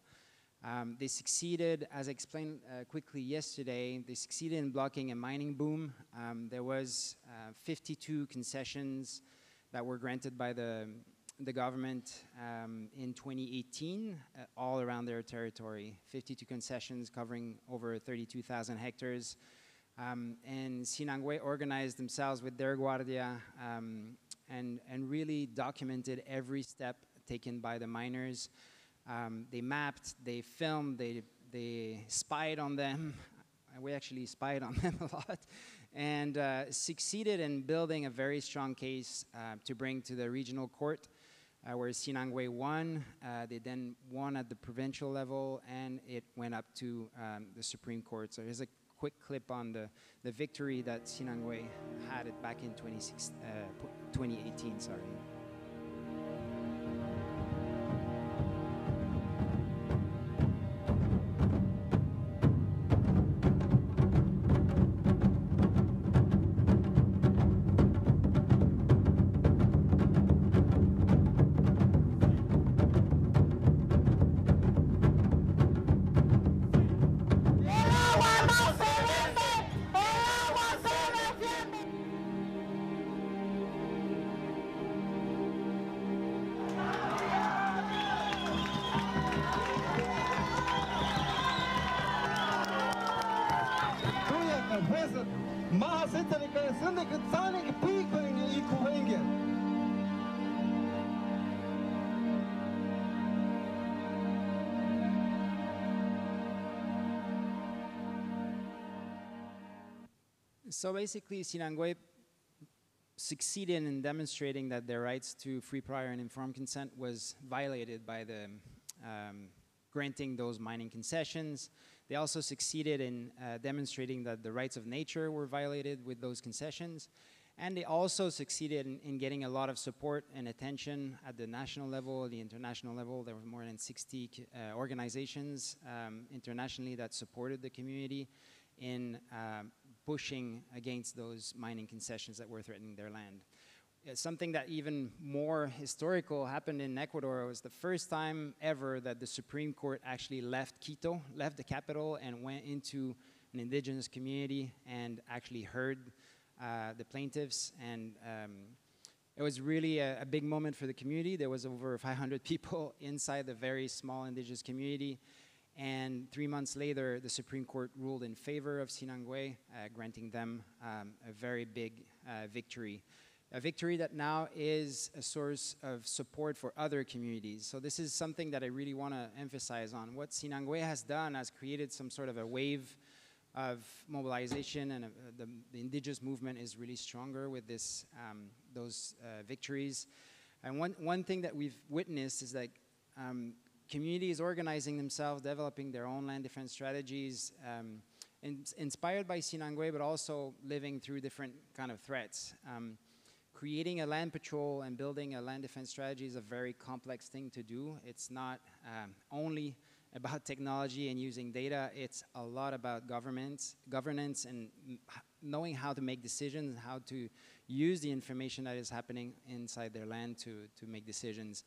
S7: They succeeded, as I explained quickly yesterday, they succeeded in blocking a mining boom. There was 52 concessions that were granted by the government in 2018, all around their territory. 52 concessions covering over 32,000 hectares. And Sinangwe organized themselves with their Guardia and really documented every step taken by the miners. They mapped, they filmed, they spied on them. We actually spied on them a lot, and succeeded in building a very strong case to bring to the regional court, where Sinangwe won. They then won at the provincial level, and it went up to the Supreme Court. So here's a quick clip on the victory that Sinangwe had it back in 2018. Sorry. So basically, Sinangue succeeded in demonstrating that their rights to free, prior, and informed consent was violated by the granting those mining concessions. They also succeeded in demonstrating that the rights of nature were violated with those concessions. And they also succeeded in getting a lot of support and attention at the national level, the international level. There were more than 60 organizations internationally that supported the community in pushing against those mining concessions that were threatening their land. Something that even more historical happened in Ecuador. It was the first time ever that the Supreme Court actually left Quito, left the capital, and went into an indigenous community and actually heard the plaintiffs. And it was really a big moment for the community. There was over 500 people inside the very small indigenous community. And 3 months later, the Supreme Court ruled in favor of Sinangue, granting them a very big victory. A victory that now is a source of support for other communities. So this is something that I really want to emphasize on. What Sinangue has done has created some sort of a wave of mobilization, and the indigenous movement is really stronger with this, those victories. And one thing that we've witnessed is like communities organizing themselves, developing their own land defense strategies, inspired by Sinangue, but also living through different kind of threats. Creating a land patrol and building a land defense strategy is a very complex thing to do. It's not only about technology and using data, it's a lot about governance and knowing how to make decisions, how to use the information that is happening inside their land to make decisions.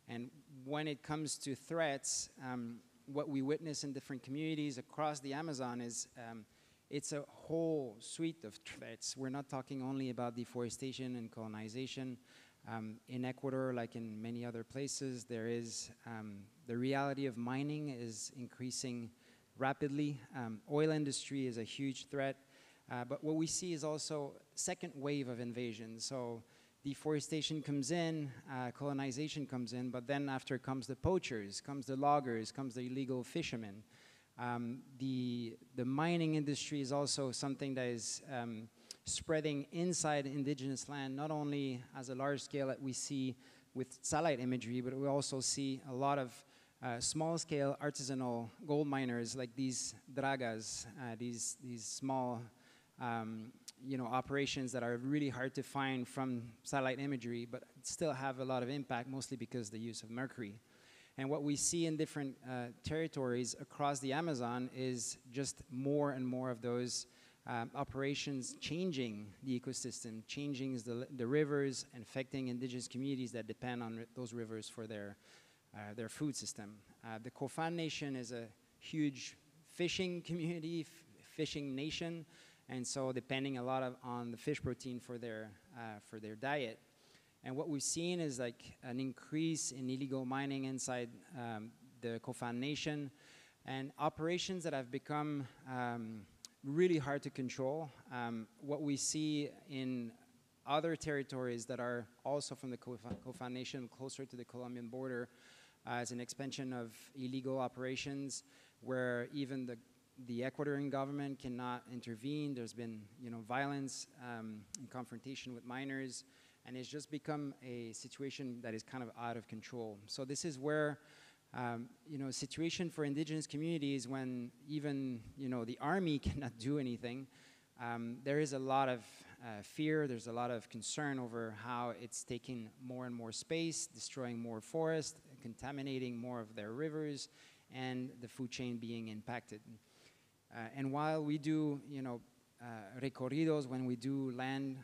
S7: And when it comes to threats, what we witness in different communities across the Amazon is it's a whole suite of threats. We're not talking only about deforestation and colonization. In Ecuador, like in many other places, there is the reality of mining is increasing rapidly. Oil industry is a huge threat. But what we see is also second wave of invasion. So deforestation comes in, colonization comes in, but then after comes the poachers, comes the loggers, comes the illegal fishermen. The mining industry is also something that is spreading inside indigenous land, not only as a large scale that we see with satellite imagery, but we also see a lot of small-scale artisanal gold miners like these dragas, these small operations that are really hard to find from satellite imagery, but still have a lot of impact, mostly because of the use of mercury. And what we see in different territories across the Amazon is just more and more of those operations changing the ecosystem, changing the rivers, and affecting indigenous communities that depend on those rivers for their food system. The Kofan Nation is a huge fishing community, fishing nation, and so depending a lot on the fish protein for their diet. And what we've seen is like an increase in illegal mining inside the Kofan Nation, and operations that have become really hard to control. What we see in other territories that are also from the Kofan Nation, closer to the Colombian border, is an expansion of illegal operations where even the Ecuadorian government cannot intervene. There's been violence and confrontation with miners, and it's just become a situation that is kind of out of control. So this is where a situation for indigenous communities, when even the army cannot do anything, there is a lot of fear, there's a lot of concern over how it's taking more and more space, destroying more forest, contaminating more of their rivers, and the food chain being impacted. And while we do recorridos, when we do land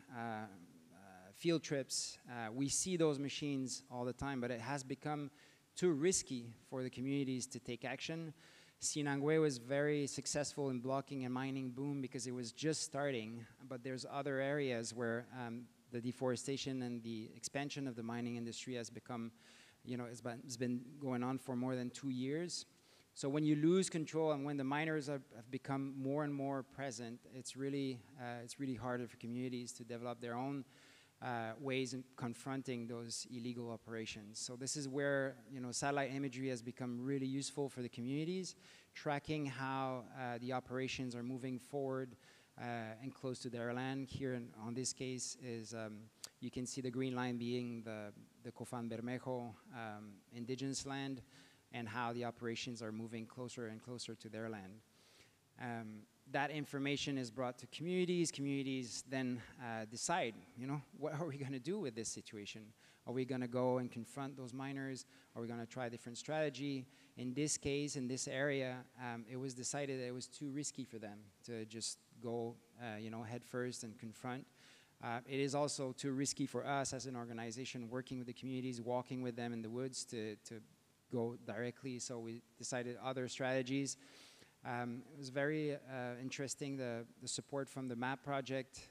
S7: field trips, we see those machines all the time, but it has become too risky for the communities to take action. Sinangue was very successful in blocking a mining boom because it was just starting, but there's other areas where the deforestation and the expansion of the mining industry has become, it's been going on for more than 2 years. So when you lose control and when the miners have become more and more present, it's really harder for communities to develop their own ways in confronting those illegal operations. So this is where satellite imagery has become really useful for the communities, tracking how the operations are moving forward and close to their land. Here on this case is you can see the green line being the Cofán Bermejo indigenous land, and how the operations are moving closer and closer to their land. That information is brought to communities. Communities then decide, what are we going to do with this situation? Are we going to go and confront those miners? Are we going to try a different strategy? In this case, in this area, it was decided that it was too risky for them to just go, head first and confront. It is also too risky for us as an organization working with the communities, walking with them in the woods to go directly. So we decided other strategies. It was very interesting, the support from the MAP project.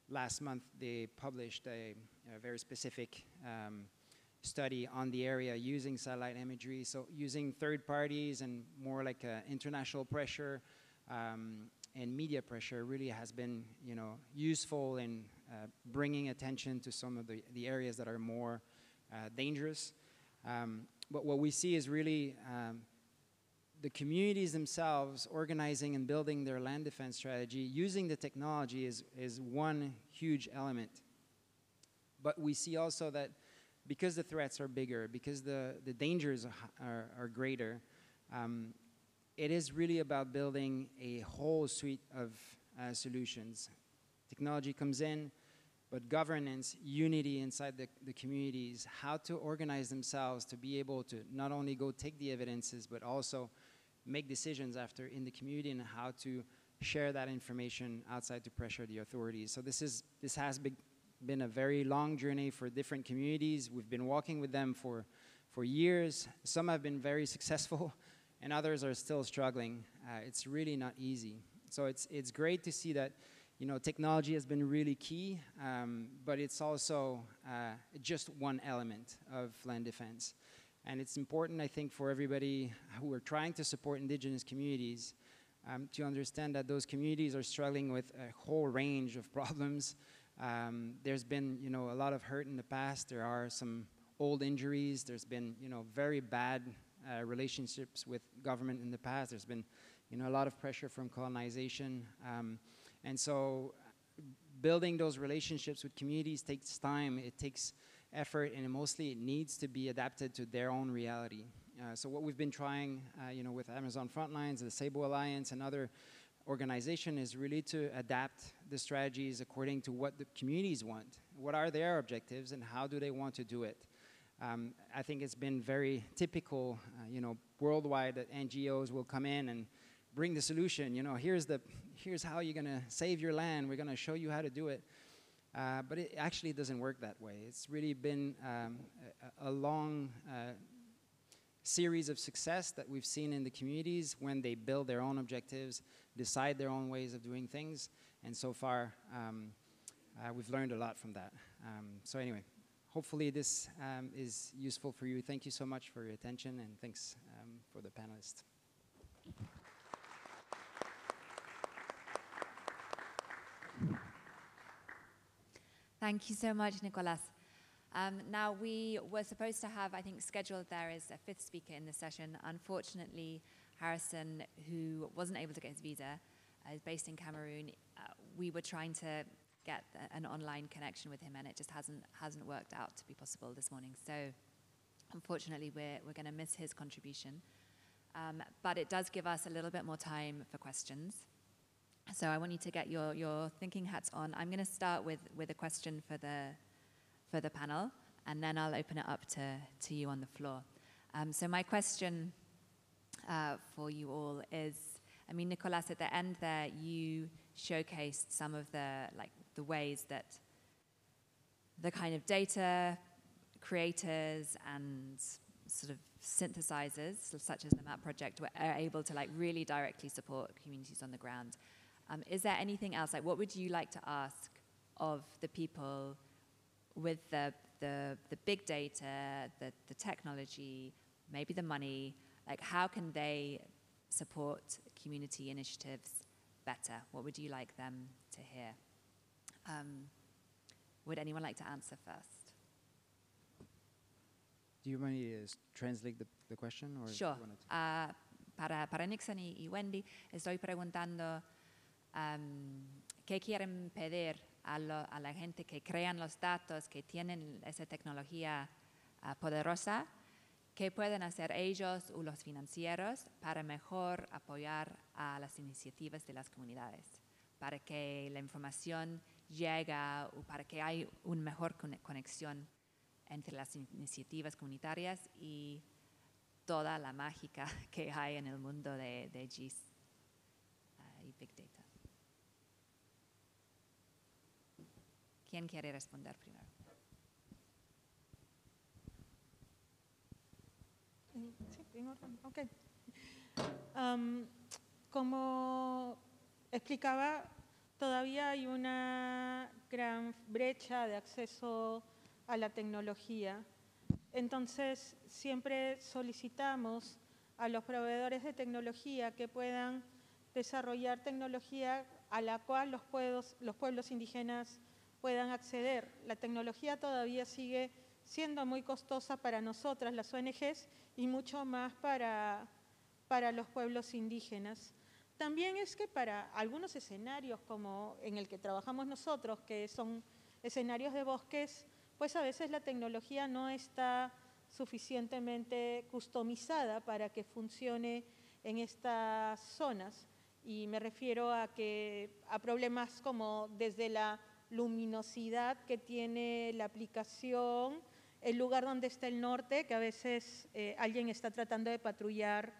S7: Last month, they published a very specific study on the area using satellite imagery. So using third parties and more like international pressure and media pressure really has been, useful in bringing attention to some of the areas that are more dangerous. But what we see is really the communities themselves organizing and building their land defense strategy. Using the technology is one huge element. But we see also that because the threats are bigger, because the dangers are greater, it is really about building a whole suite of solutions. Technology comes in, but governance, unity inside the communities, how to organize themselves to be able to not only go take the evidences, but also make decisions after in the community, and how to share that information outside to pressure the authorities. So this has been a very long journey for different communities. We've been walking with them for years. Some have been very successful, and others are still struggling. It's really not easy. So it's great to see that technology has been really key, but it's also just one element of land defense. And it's important, I think, for everybody who are trying to support indigenous communities to understand that those communities are struggling with a whole range of problems. There's been, a lot of hurt in the past. There are some old injuries. There's been, very bad relationships with government in the past. There's been, a lot of pressure from colonization. And so building those relationships with communities takes time, it takes effort, and mostly it needs to be adapted to their own reality. So what we've been trying, with Amazon Frontlines, the Sabo Alliance, and other organizations is really to adapt the strategies according to what the communities want. What are their objectives and how do they want to do it? I think it's been very typical, worldwide, that NGOs will come in and bring the solution. Here's how you're going to save your land. We're going to show you how to do it. But it actually doesn't work that way. It's really been a long series of success that we've seen in the communities when they build their own objectives, decide their own ways of doing things. And so far, we've learned a lot from that. So anyway, hopefully this is useful for you. Thank you so much for your attention, and thanks for the panelists.
S1: Thank you so much, Nicolas. Now, we were supposed to have, I think, scheduled there is a fifth speaker in this session. Unfortunately, Harrison, who wasn't able to get his visa, is based in Cameroon. We were trying to get an online connection with him, and it just hasn't worked out to be possible this morning. So, unfortunately, we're going to miss his contribution. But it does give us a little bit more time for questions. So I want you to get your thinking hats on. I'm going to start with a question for the panel, and then I'll open it up to you on the floor. So my question for you all is, Nicolas, at the end there, you showcased some of the ways that the kind of data creators and sort of synthesizers, such as the MAP project, are able to really directly support communities on the ground. Is there anything else? What would you like to ask of the people with the big data, the technology, maybe the money, Like, how can they support community initiatives better? What would you like them to hear? Would anyone like to answer first?
S7: Do you want me to translate the question? Or
S1: Sure.
S7: you wanna
S1: Para Nixon y Wendy, estoy preguntando qué quieren pedir a la gente que crean los datos, que tienen esa tecnología poderosa, qué pueden hacer ellos o los financieros para mejor apoyar a las iniciativas de las comunidades, para que la información llegue o para que haya una mejor conexión entre las iniciativas comunitarias y toda la mágica que hay en el mundo de GIS y Big Data. ¿Quién quiere responder primero?
S3: Sí, en orden. Okay. Como explicaba, todavía hay una gran brecha de acceso a la tecnología. Entonces, siempre solicitamos a los proveedores de tecnología que puedan desarrollar tecnología a la cual los pueblos indígenas puedan acceder. La tecnología todavía sigue siendo muy costosa para nosotras, las ONGs, y mucho más para los pueblos indígenas. También es que para algunos escenarios, como en el que trabajamos nosotros, que son escenarios de bosques, pues a veces la tecnología no está suficientemente customizada para que funcione en estas zonas. Y me refiero a problemas como desde la luminosidad que tiene la aplicación, el lugar donde está el norte, que a veces alguien está tratando de patrullar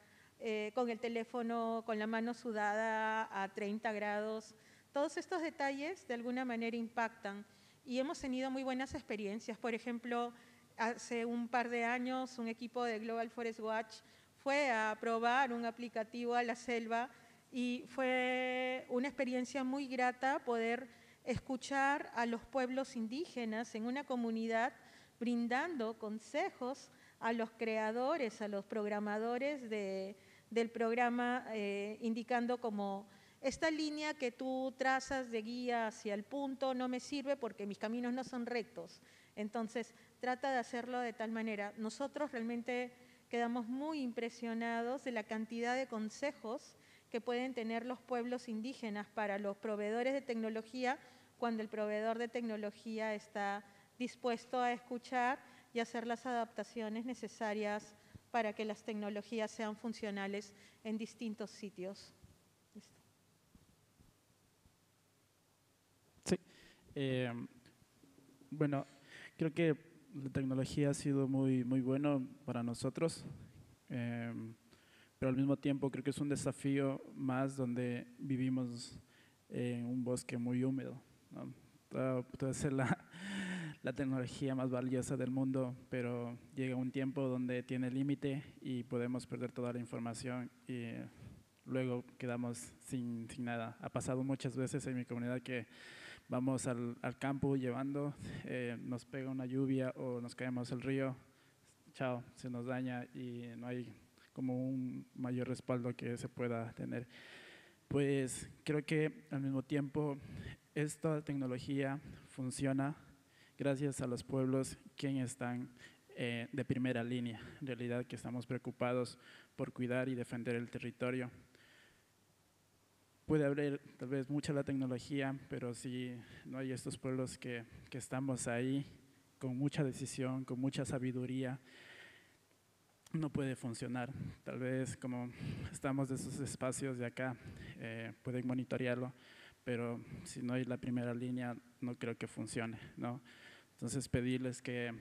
S3: con el teléfono, con la mano sudada a 30 grados. Todos estos detalles de alguna manera impactan y hemos tenido muy buenas experiencias. Por ejemplo, hace un par de años un equipo de Global Forest Watch fue a probar un aplicativo a la selva y fue una experiencia muy grata poder escuchar a los pueblos indígenas en una comunidad brindando consejos a los creadores, a los programadores del programa, indicando como esta línea que tú trazas de guía hacia el punto no me sirve porque mis caminos no son rectos. Entonces, trata de hacerlo de tal manera. Nosotros realmente quedamos muy impresionados de la cantidad de consejos que pueden tener los pueblos indígenas para los proveedores de tecnología cuando el proveedor de tecnología está dispuesto a escuchar y hacer las adaptaciones necesarias para que las tecnologías sean funcionales en distintos sitios. ¿Listo?
S4: Sí. Bueno, creo que la tecnología ha sido muy bueno para nosotros, pero al mismo tiempo creo que es un desafío más donde vivimos en un bosque muy húmedo, ¿no? Puede ser la tecnología más valiosa del mundo, pero llega un tiempo donde tiene límite y podemos perder toda la información y luego quedamos sin nada. Ha pasado muchas veces en mi comunidad que vamos al campo llevando, nos pega una lluvia o nos caemos al río, chao, se nos daña y no hay como un mayor respaldo que se pueda tener. Pues creo que al mismo tiempo esta tecnología funciona gracias a los pueblos que están de primera línea, en realidad que estamos preocupados por cuidar y defender el territorio. Puede haber tal vez mucha la tecnología, pero si no hay estos pueblos que estamos ahí con mucha decisión, con mucha sabiduría, no puede funcionar. Tal vez como estamos de esos espacios de acá, pueden monitorearlo, pero si no hay la primera línea, no creo que funcione, ¿no? Entonces pedirles que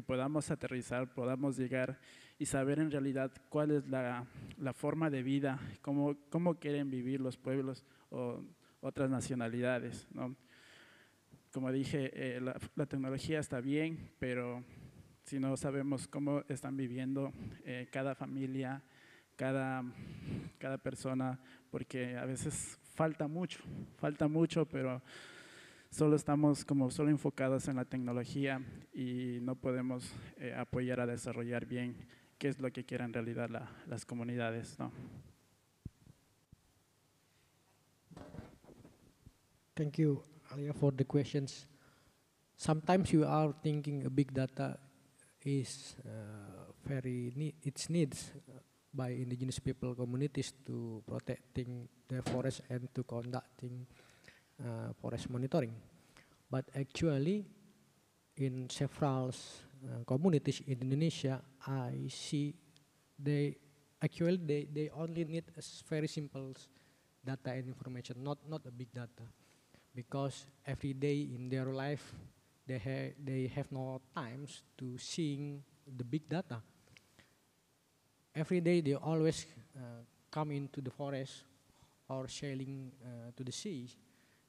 S4: podamos aterrizar, podamos llegar y saber en realidad cuál es la forma de vida, cómo quieren vivir los pueblos o otras nacionalidades, ¿no? Como dije, la tecnología está bien, pero si no sabemos cómo están viviendo cada familia, cada persona, porque a veces falta mucho, pero solo estamos solo enfocados en la tecnología y no podemos apoyar a desarrollar bien qué es lo que quieren en realidad las comunidades, ¿no?
S2: Thank you, Alia, for the questions. Sometimes you are thinking a big data is it's needs by indigenous people communities to protecting the forest and to conducting forest monitoring. But actually, in several communities in Indonesia, I see they only need a very simple data and information, not a big data, because every day in their life they have no times to seeing the big data. Every day they always come into the forest or sailing to the sea,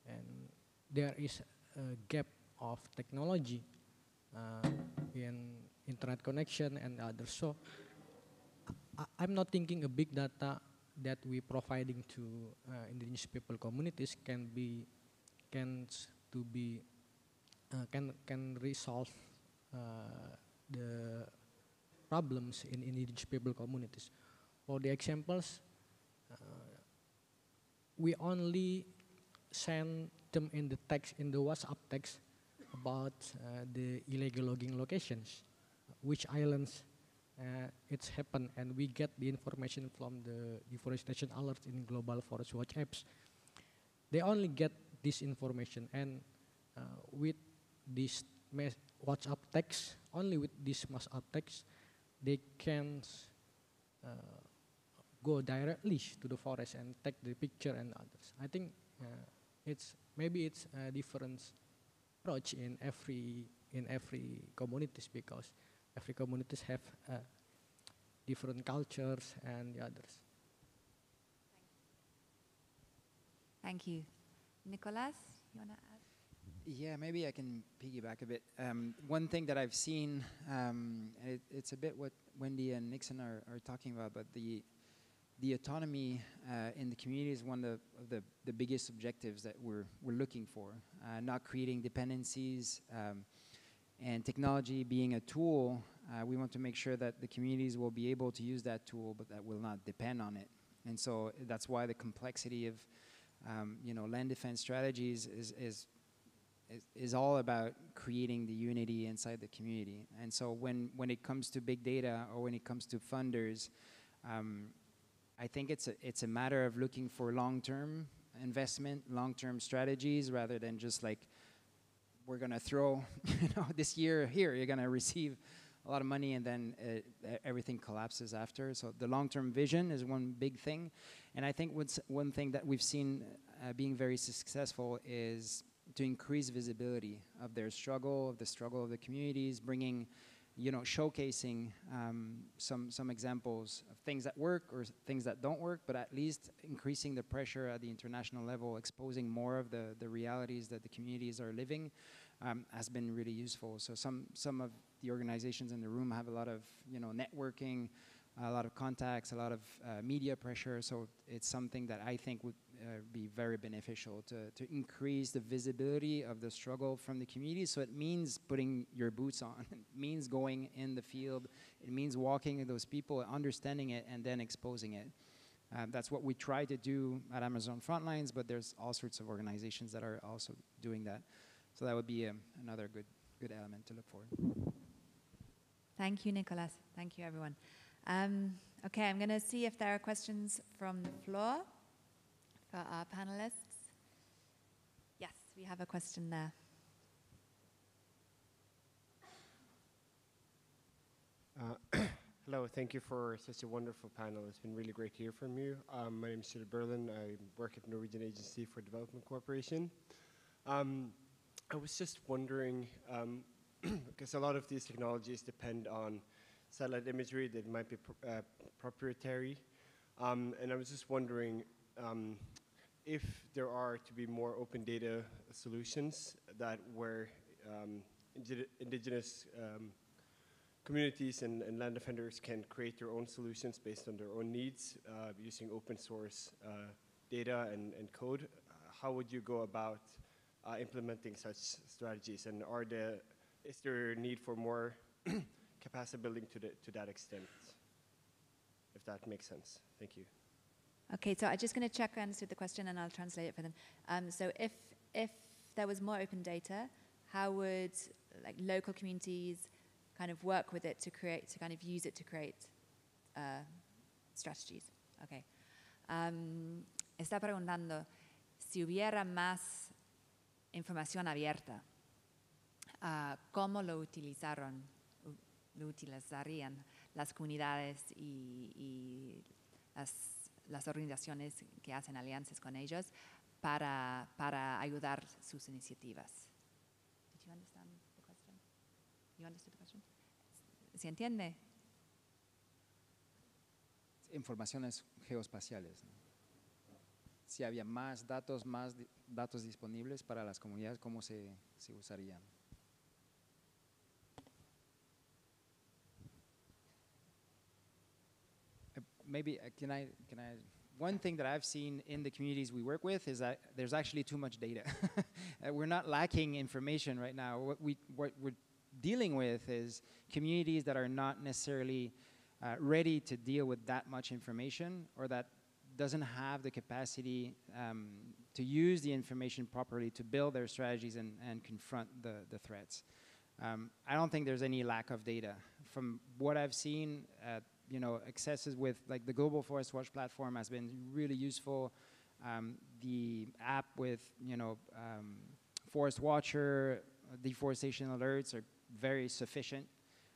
S2: and there is a gap of technology in internet connection and others. So I'm not thinking a big data that we providing to indigenous people communities can resolve the problems in indigenous people communities. For the examples, we only send them in the text, in the WhatsApp text, about the illegal logging locations, which islands it's happened, and we get the information from the deforestation alerts in Global Forest Watch apps. They only get this information, and with this WhatsApp text, only with this WhatsApp text, they can go directly to the forest and take the picture and others. I think maybe it's a different approach in every communities, because every communities have different cultures and the others.
S1: Thank you. Nicolas, you want to add?
S7: Yeah, maybe I can piggyback a bit. One thing that I've seen, it's a bit what Wendy and Nixon are talking about, but the autonomy in the community is one of the biggest objectives that we're looking for. Not creating dependencies, and technology being a tool, we want to make sure that the communities will be able to use that tool, but that will not depend on it. And so that's why the complexity of land defense strategies is all about creating the unity inside the community. And so when it comes to big data, or when it comes to funders, I think it's a matter of looking for long-term investment, long-term strategies, rather than just like, we're going to throw this year here, you're going to receive a lot of money, and then everything collapses after. So the long-term vision is one big thing. And I think one thing that we've seen being very successful is to increase visibility of their struggle, of the struggle of the communities, bringing, showcasing some examples of things that work or things that don't work, but at least increasing the pressure at the international level, exposing more of the realities that the communities are living, has been really useful. So some of the organizations in the room have a lot of networking, a lot of contacts, a lot of media pressure. So it's something that I think would be very beneficial to increase the visibility of the struggle from the community. So it means putting your boots on. It means going in the field. It means walking with those people, understanding it, and then exposing it. That's what we try to do at Amazon Frontlines, but there's all sorts of organizations that are also doing that. So that would be another good element to look for.
S1: Thank you, Nicolas. Thank you, everyone. Okay, I'm going to see if there are questions from the floor for our panelists. Yes, we have a question there.
S8: Hello, thank you for such a wonderful panel. It's been really great to hear from you. My name is Shil Berlin. I work at Norwegian Agency for Development Cooperation. I was just wondering, because a lot of these technologies depend on satellite imagery that might be proprietary, and I was just wondering if there are to be more open data solutions that where indigenous communities and land defenders can create their own solutions based on their own needs using open source data and code. How would you go about implementing such strategies, and is there a need for more capacity building to that extent? if that makes sense. Thank you.
S1: Okay, so I'm just going to check I understood the question and I'll translate it for them. So if there was more open data, how would like local communities kind of work with it to kind of use it to create strategies? Okay. Está preguntando si hubiera más información abierta, ¿cómo lo utilizarían las comunidades y las organizaciones que hacen alianzas con ellos para ayudar sus iniciativas? Did you understand the question? You understood the question? ¿Se entiende?
S7: Informaciones geoespaciales, ¿no? Si había más datos disponibles para las comunidades, ¿cómo se usarían? Maybe can I one thing that I've seen in the communities we work with is that there's actually too much data. We're not lacking information right now. What we're dealing with is communities that are not necessarily ready to deal with that much information, or that doesn't have the capacity to use the information properly to build their strategies and confront the threats. I don't think there's any lack of data. From what I've seen, accesses with like the Global Forest Watch platform has been really useful. The app with, Forest Watcher, deforestation alerts are very sufficient.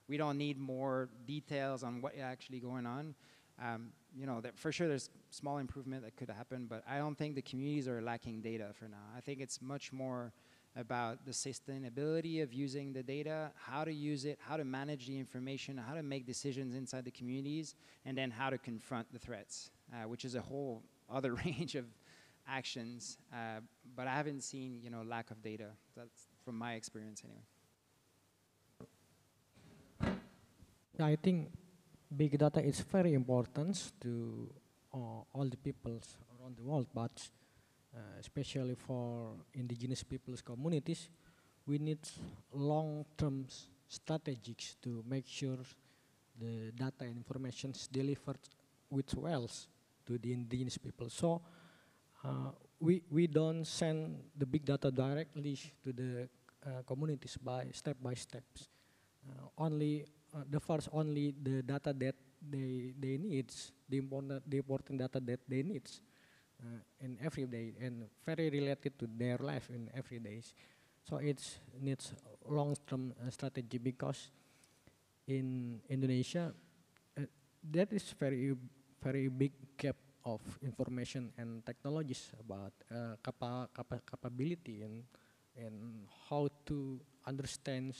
S7: We don't need more details on what's actually going on. That for sure there's small improvement that could happen, but I don't think the communities are lacking data for now. I think it's much more about the sustainability of using the data, how to use it, how to manage the information, how to make decisions inside the communities, and then how to confront the threats, which is a whole other range of actions. But I haven't seen, lack of data. That's from my experience anyway.
S2: Yeah, I think big data is very important to all the peoples around the world, but especially for indigenous peoples communities, we need long-term strategies to make sure the data and information is delivered with wells to the indigenous people. So we don't send the big data directly to the communities by steps. Only the data that they need, the important data that they need in every day and very related to their life in every day. So it needs long-term strategy, because in Indonesia that is very big gap of information and technologies about capability and how to understand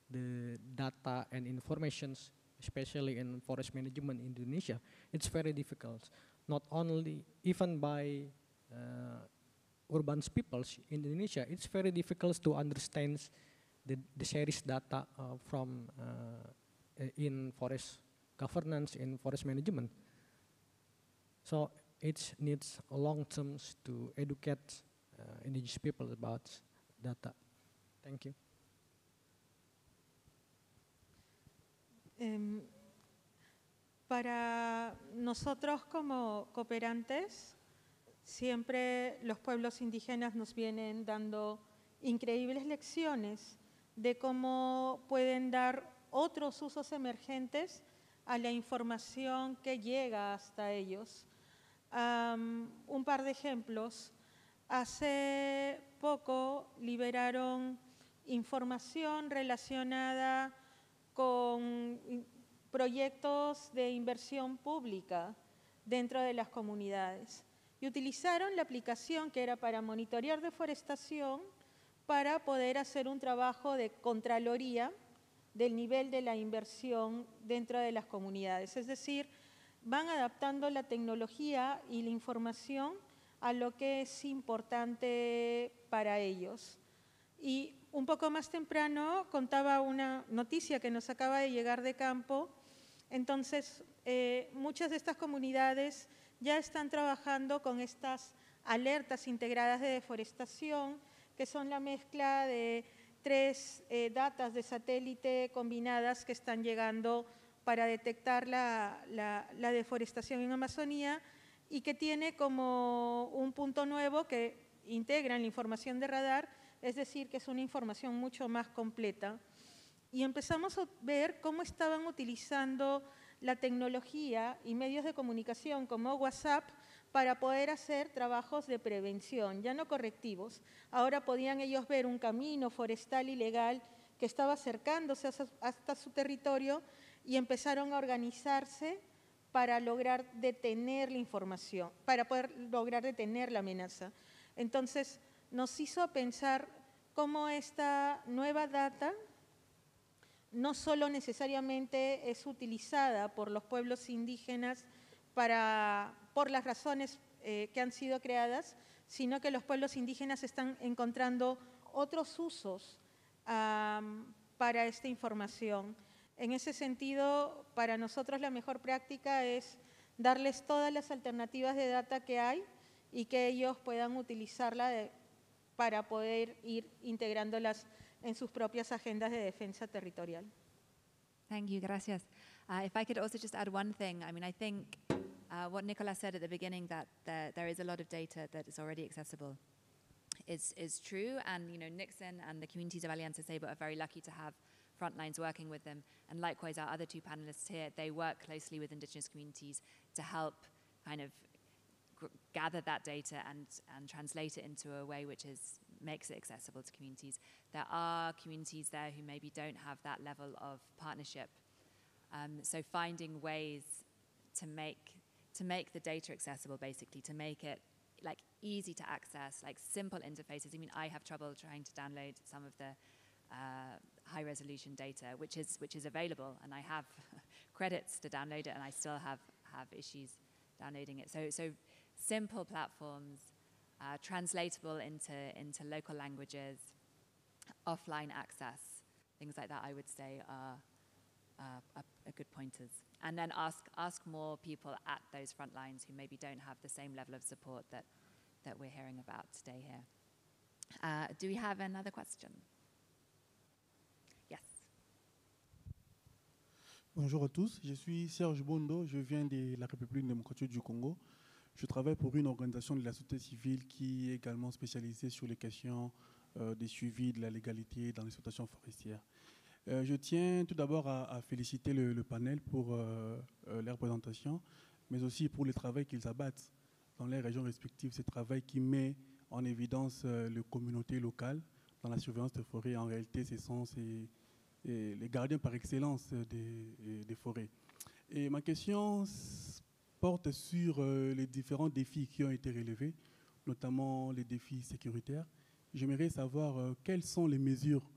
S2: the data and informations, especially in forest management in Indonesia. It's very difficult. Not only, even by urban peoples in Indonesia, it's very difficult to understand the series data from in forest governance, in forest management. So it needs a long term to educate indigenous people about data. Thank you.
S3: Para nosotros como cooperantes, siempre los pueblos indígenas nos vienen dando increíbles lecciones de cómo pueden dar otros usos emergentes a la información que llega hasta ellos. Un par de ejemplos. Hace poco liberaron información relacionada con proyectos de inversión pública dentro de las comunidades y utilizaron la aplicación que era para monitorear deforestación para poder hacer un trabajo de contraloría del nivel de la inversión dentro de las comunidades. Es decir, van adaptando la tecnología y la información a lo que es importante para ellos. Y un poco más temprano contaba una noticia que nos acaba de llegar de campo. Entonces, muchas de estas comunidades ya están trabajando con estas alertas integradas de deforestación, que son la mezcla de 3 datas de satélite combinadas que están llegando para detectar la deforestación en Amazonía y que tiene como un punto nuevo que integra en la información de radar, es decir, que es una información mucho más completa. Y empezamos a ver cómo estaban utilizando la tecnología y medios de comunicación como WhatsApp para poder hacer trabajos de prevención, ya no correctivos. Ahora podían ellos ver un camino forestal ilegal que estaba acercándose hasta su territorio y empezaron a organizarse para lograr detener la información, para poder lograr detener la amenaza. Entonces, nos hizo pensar cómo esta nueva data no solo necesariamente es utilizada por los pueblos indígenas por las razones que han sido creadas, sino que los pueblos indígenas están encontrando otros usos para esta información. En ese sentido, para nosotros la mejor práctica es darles todas las alternativas de data que hay y que ellos puedan utilizarla para poder ir integrándolas en sus propias agendas de defensa territorial.
S1: Thank you, gracias. If I could also just add one thing, I mean, I think what Nicolas said at the beginning, that there is a lot of data that is already accessible, is true. And Nixon and the communities of Alianza Sable are very lucky to have frontlines working with them. And likewise, our other two panelists here, they work closely with indigenous communities to help kind of gather that data and translate it into a way which makes it accessible to communities. There are communities there who maybe don't have that level of partnership. So finding ways to make the data accessible, basically, to make it like easy to access, like simple interfaces. I mean, I have trouble trying to download some of the high resolution data, which is available, and I have credits to download it, and I still have issues downloading it. So simple platforms, translatable into local languages, offline access, things like that, I would say are good pointers. And then ask more people at those front lines who maybe don't have the same level of support that we're hearing about today here. Do we have another question? Yes.
S9: Bonjour à tous, je suis Serge Bondo, je viens de la République démocratique du Congo. Je travaille pour une organisation de la société civile qui est également spécialisée sur les questions des suivis de la légalité dans l'exploitation forestière. Je tiens tout d'abord à féliciter le panel pour leur présentation, mais aussi pour le travail qu'ils abattent dans les régions respectives, ce travail qui met en évidence les communautés locales dans la surveillance des forêts. En réalité, ce sont les gardiens par excellence des forêts. Et ma question porte sur les différents défis qui ont été relevés, notamment les défis sécuritaires. J'aimerais savoir quelles sont les mesures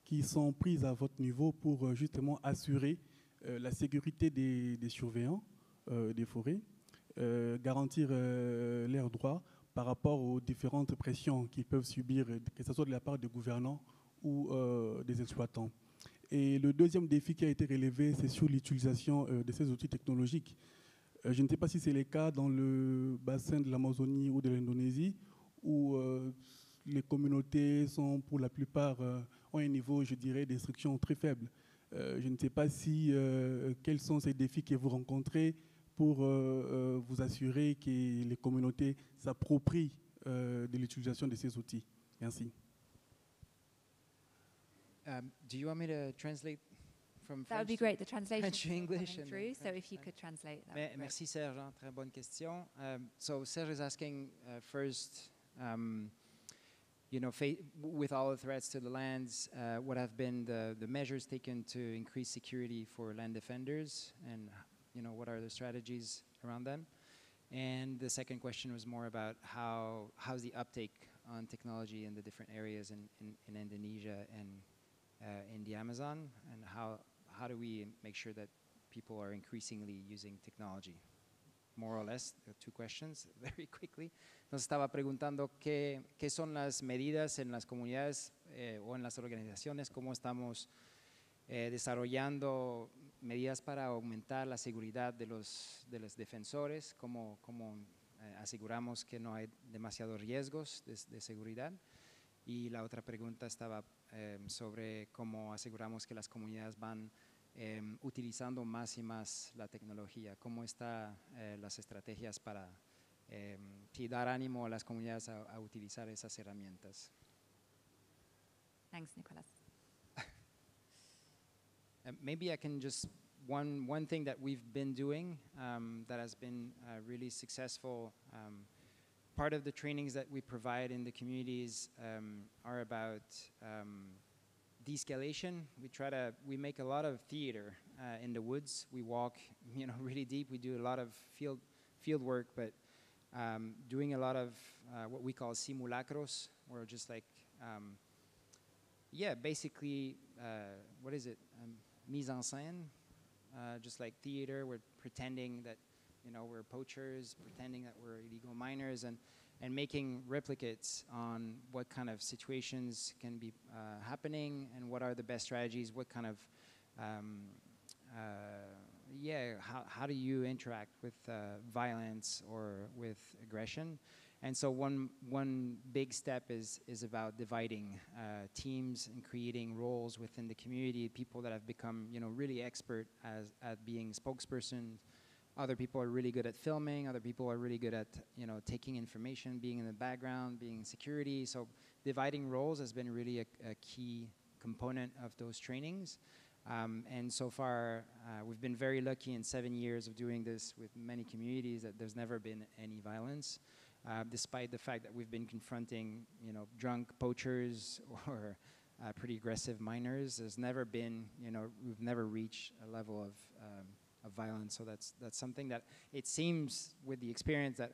S9: qui sont prises à votre niveau pour justement assurer la sécurité des surveillants des forêts, garantir leurs droits par rapport aux différentes pressions qu'ils peuvent subir, que ce soit de la part des gouvernants ou des exploitants. Et le deuxième défi qui a été relevé, c'est sur l'utilisation de ces outils technologiques. Je ne sais pas si c'est le cas dans le bassin de l'Amazonie ou de l'Indonésie, où les communautés sont pour la plupart ont un niveau, je dirais, d'instruction très faible. Je ne sais pas quels sont ces défis que vous rencontrez pour vous assurer que les communautés s'approprient de l'utilisation de ces outils. Merci.
S7: Do you want me to translate from French?
S1: That would be great. The translation
S7: French to English
S1: coming through. So if you could translate that. would be great.
S7: Merci Serge, très bonne question. So Serge is asking first, with all the threats to the lands, what have been the measures taken to increase security for land defenders, and what are the strategies around them? And the second question was more about how's the uptake on technology in the different areas in Indonesia and in the Amazon, and how do we make sure that people are increasingly using technology? More or less, two questions, very quickly. Nos estaba preguntando qué son las medidas en las comunidades o en las organizaciones, cómo estamos desarrollando medidas para aumentar la seguridad de los defensores, cómo aseguramos que no hay demasiados riesgos de seguridad. Y la otra pregunta estaba sobre cómo aseguramos que las comunidades van utilizando más y más la tecnología. ¿Cómo están las estrategias para dar ánimo a las comunidades a utilizar esas herramientas?
S1: Thanks, Nicholas.
S7: Maybe I can just, one thing that we've been doing that has been really successful, part of the trainings that we provide in the communities are about de-escalation. We make a lot of theater in the woods. We walk, really deep. We do a lot of field work, but doing a lot of what we call simulacros, or just like, basically, what is it? Mise en scène, just like theater. We're pretending that, we're poachers, pretending that we're illegal miners, and making replicates on what kind of situations can be happening and what are the best strategies, what kind of, how do you interact with violence or with aggression? And so one big step is about dividing teams and creating roles within the community, people that have become, really expert at being spokespersons. Other people are really good at filming. Other people are really good at, taking information, being in the background, being in security. So dividing roles has been really a key component of those trainings. And so far, we've been very lucky in 7 years of doing this with many communities that there's never been any violence, despite the fact that we've been confronting, drunk poachers or pretty aggressive miners. There's never been, we've never reached a level of violence. So that's something that it seems with the experience that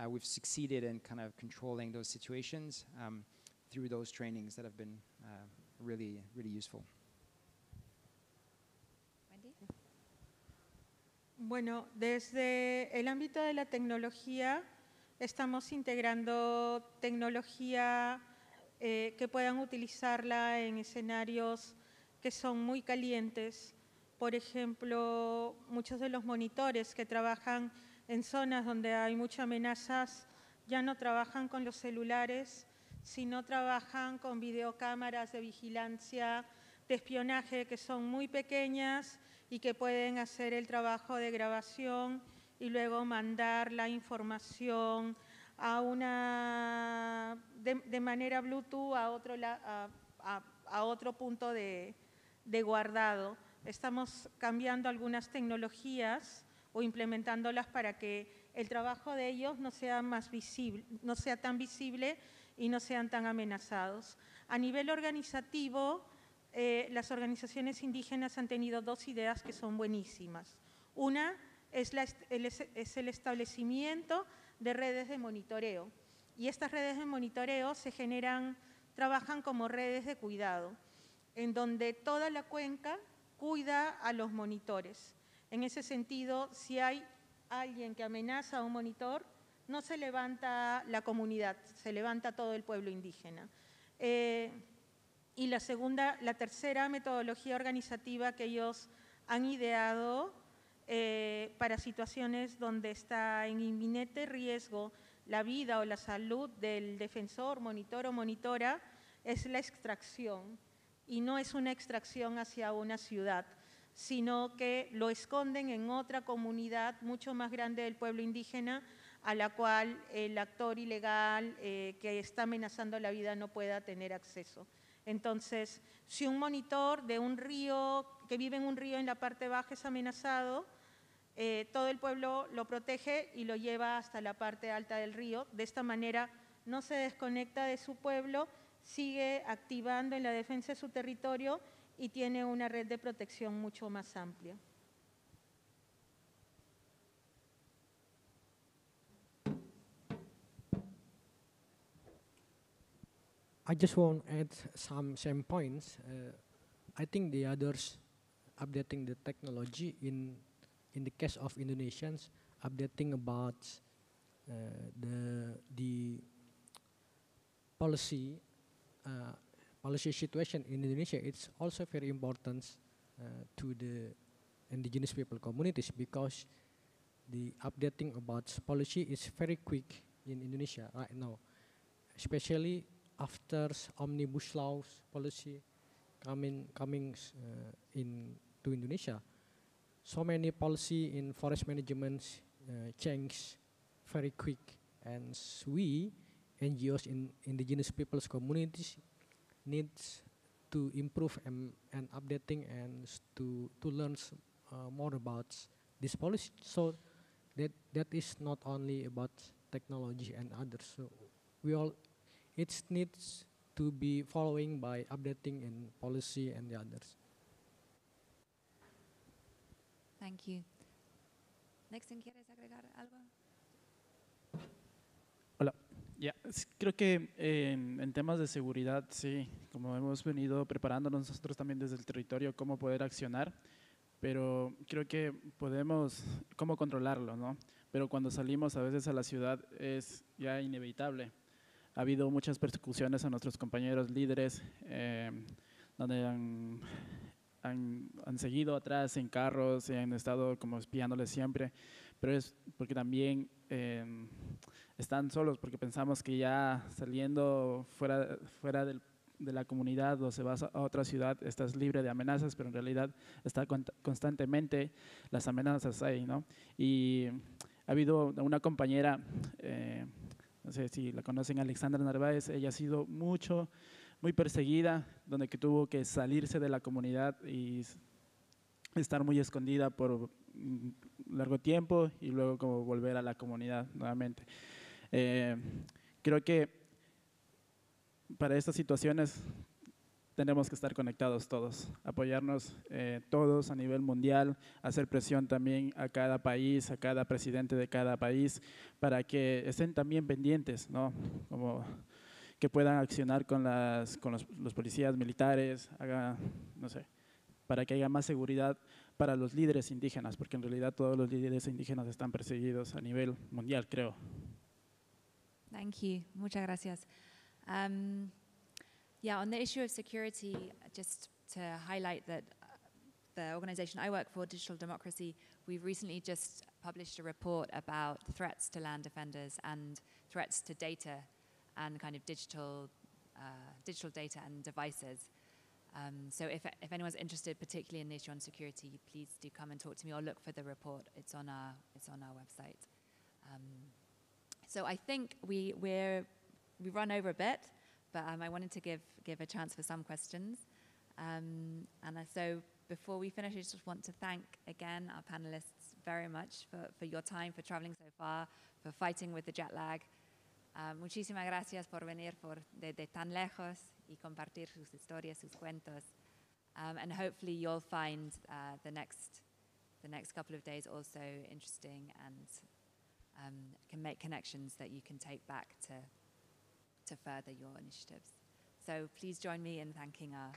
S7: we've succeeded in kind of controlling those situations through those trainings that have been really, really useful.
S1: Wendy?
S3: Bueno, desde el ámbito de la tecnología estamos integrando tecnología que puedan utilizarla en escenarios que son muy calientes. Por ejemplo, muchos de los monitores que trabajan en zonas donde hay muchas amenazas ya no trabajan con los celulares, sino trabajan con videocámaras de vigilancia, de espionaje, que son muy pequeñas y que pueden hacer el trabajo de grabación y luego mandar la información a de manera Bluetooth a otro punto de guardado. Estamos cambiando algunas tecnologías o implementándolas para que el trabajo de ellos no sea tan visible y no sean tan amenazados. A nivel organizativo, las organizaciones indígenas han tenido dos ideas que son buenísimas. Una es el establecimiento de redes de monitoreo. Y estas redes de monitoreo trabajan como redes de cuidado, en donde toda la cuenca cuida a los monitores. En ese sentido, si hay alguien que amenaza a un monitor, no se levanta la comunidad, se levanta todo el pueblo indígena. Y la tercera metodología organizativa que ellos han ideado para situaciones donde está en inminente riesgo la vida o la salud del defensor, monitor o monitora, es la extracción. Y no es una extracción hacia una ciudad, sino que lo esconden en otra comunidad mucho más grande del pueblo indígena, a la cual el actor ilegal que está amenazando la vida no pueda tener acceso. Entonces, si un monitor de un río, que vive en un río en la parte baja es amenazado, todo el pueblo lo protege y lo lleva hasta la parte alta del río. De esta manera no se desconecta de su pueblo, sigue activando en la defensa de su territorio y tiene una red de protección mucho más amplia.
S2: I just want to add some points. I think the others updating the technology in the case of Indonesians, updating about the policy situation in Indonesia. It's also very important to the indigenous people communities, because the updating about policy is very quick in Indonesia right now, especially after omnibus laws policy coming in to Indonesia. So many policy in forest management change very quick, and we, NGOs in indigenous peoples communities, needs to improve and updating and to learn more about this policy. So that is not only about technology and others. So it needs to be following by updating in policy and the others.
S1: Thank you. Nixon, ¿quieres agregar algo?
S4: Hola. Creo que en temas de seguridad, sí, como hemos venido preparándonos nosotros también desde el territorio, cómo poder accionar, pero creo que podemos, cómo controlarlo, ¿no? Pero cuando salimos a veces a la ciudad es ya inevitable. Ha habido muchas persecuciones a nuestros compañeros líderes, donde han seguido atrás en carros y han estado como espiándoles siempre, pero es porque también están solos, porque pensamos que ya saliendo fuera de la comunidad o se vas a otra ciudad estás libre de amenazas, pero en realidad está constantemente las amenazas ahí, ¿no? Y ha habido una compañera, no sé si la conocen, Alexandra Narváez, ella ha sido muy perseguida, donde que tuvo que salirse de la comunidad y estar muy escondida por un largo tiempo y luego como volver a la comunidad nuevamente. Creo que para estas situaciones tenemos que estar conectados todos, apoyarnos todos a nivel mundial, hacer presión también a cada país, a cada presidente de cada país, para que estén también pendientes, ¿no? Como que puedan accionar con los policías militares, no sé, para que haya más seguridad para los líderes indígenas, porque en realidad todos los líderes indígenas están perseguidos a nivel mundial, creo.
S1: Thank you. Muchas gracias. Yeah, on the issue of security, just to highlight that the organization I work for, Digital Democracy, we've recently just published a report about threats to land defenders and threats to data and kind of digital data and devices. So if anyone's interested, particularly in the issue on security, please do come and talk to me or look for the report. It's on our website. So I think we run over a bit, but I wanted to give a chance for some questions. So before we finish, I just want to thank again our panelists very much for your time, for traveling so far, for fighting with the jet lag. Muchísimas gracias por venir de tan lejos y compartir sus historias, sus cuentos. And hopefully you'll find the next couple of days also interesting and can make connections that you can take back to further your initiatives. So please join me in thanking our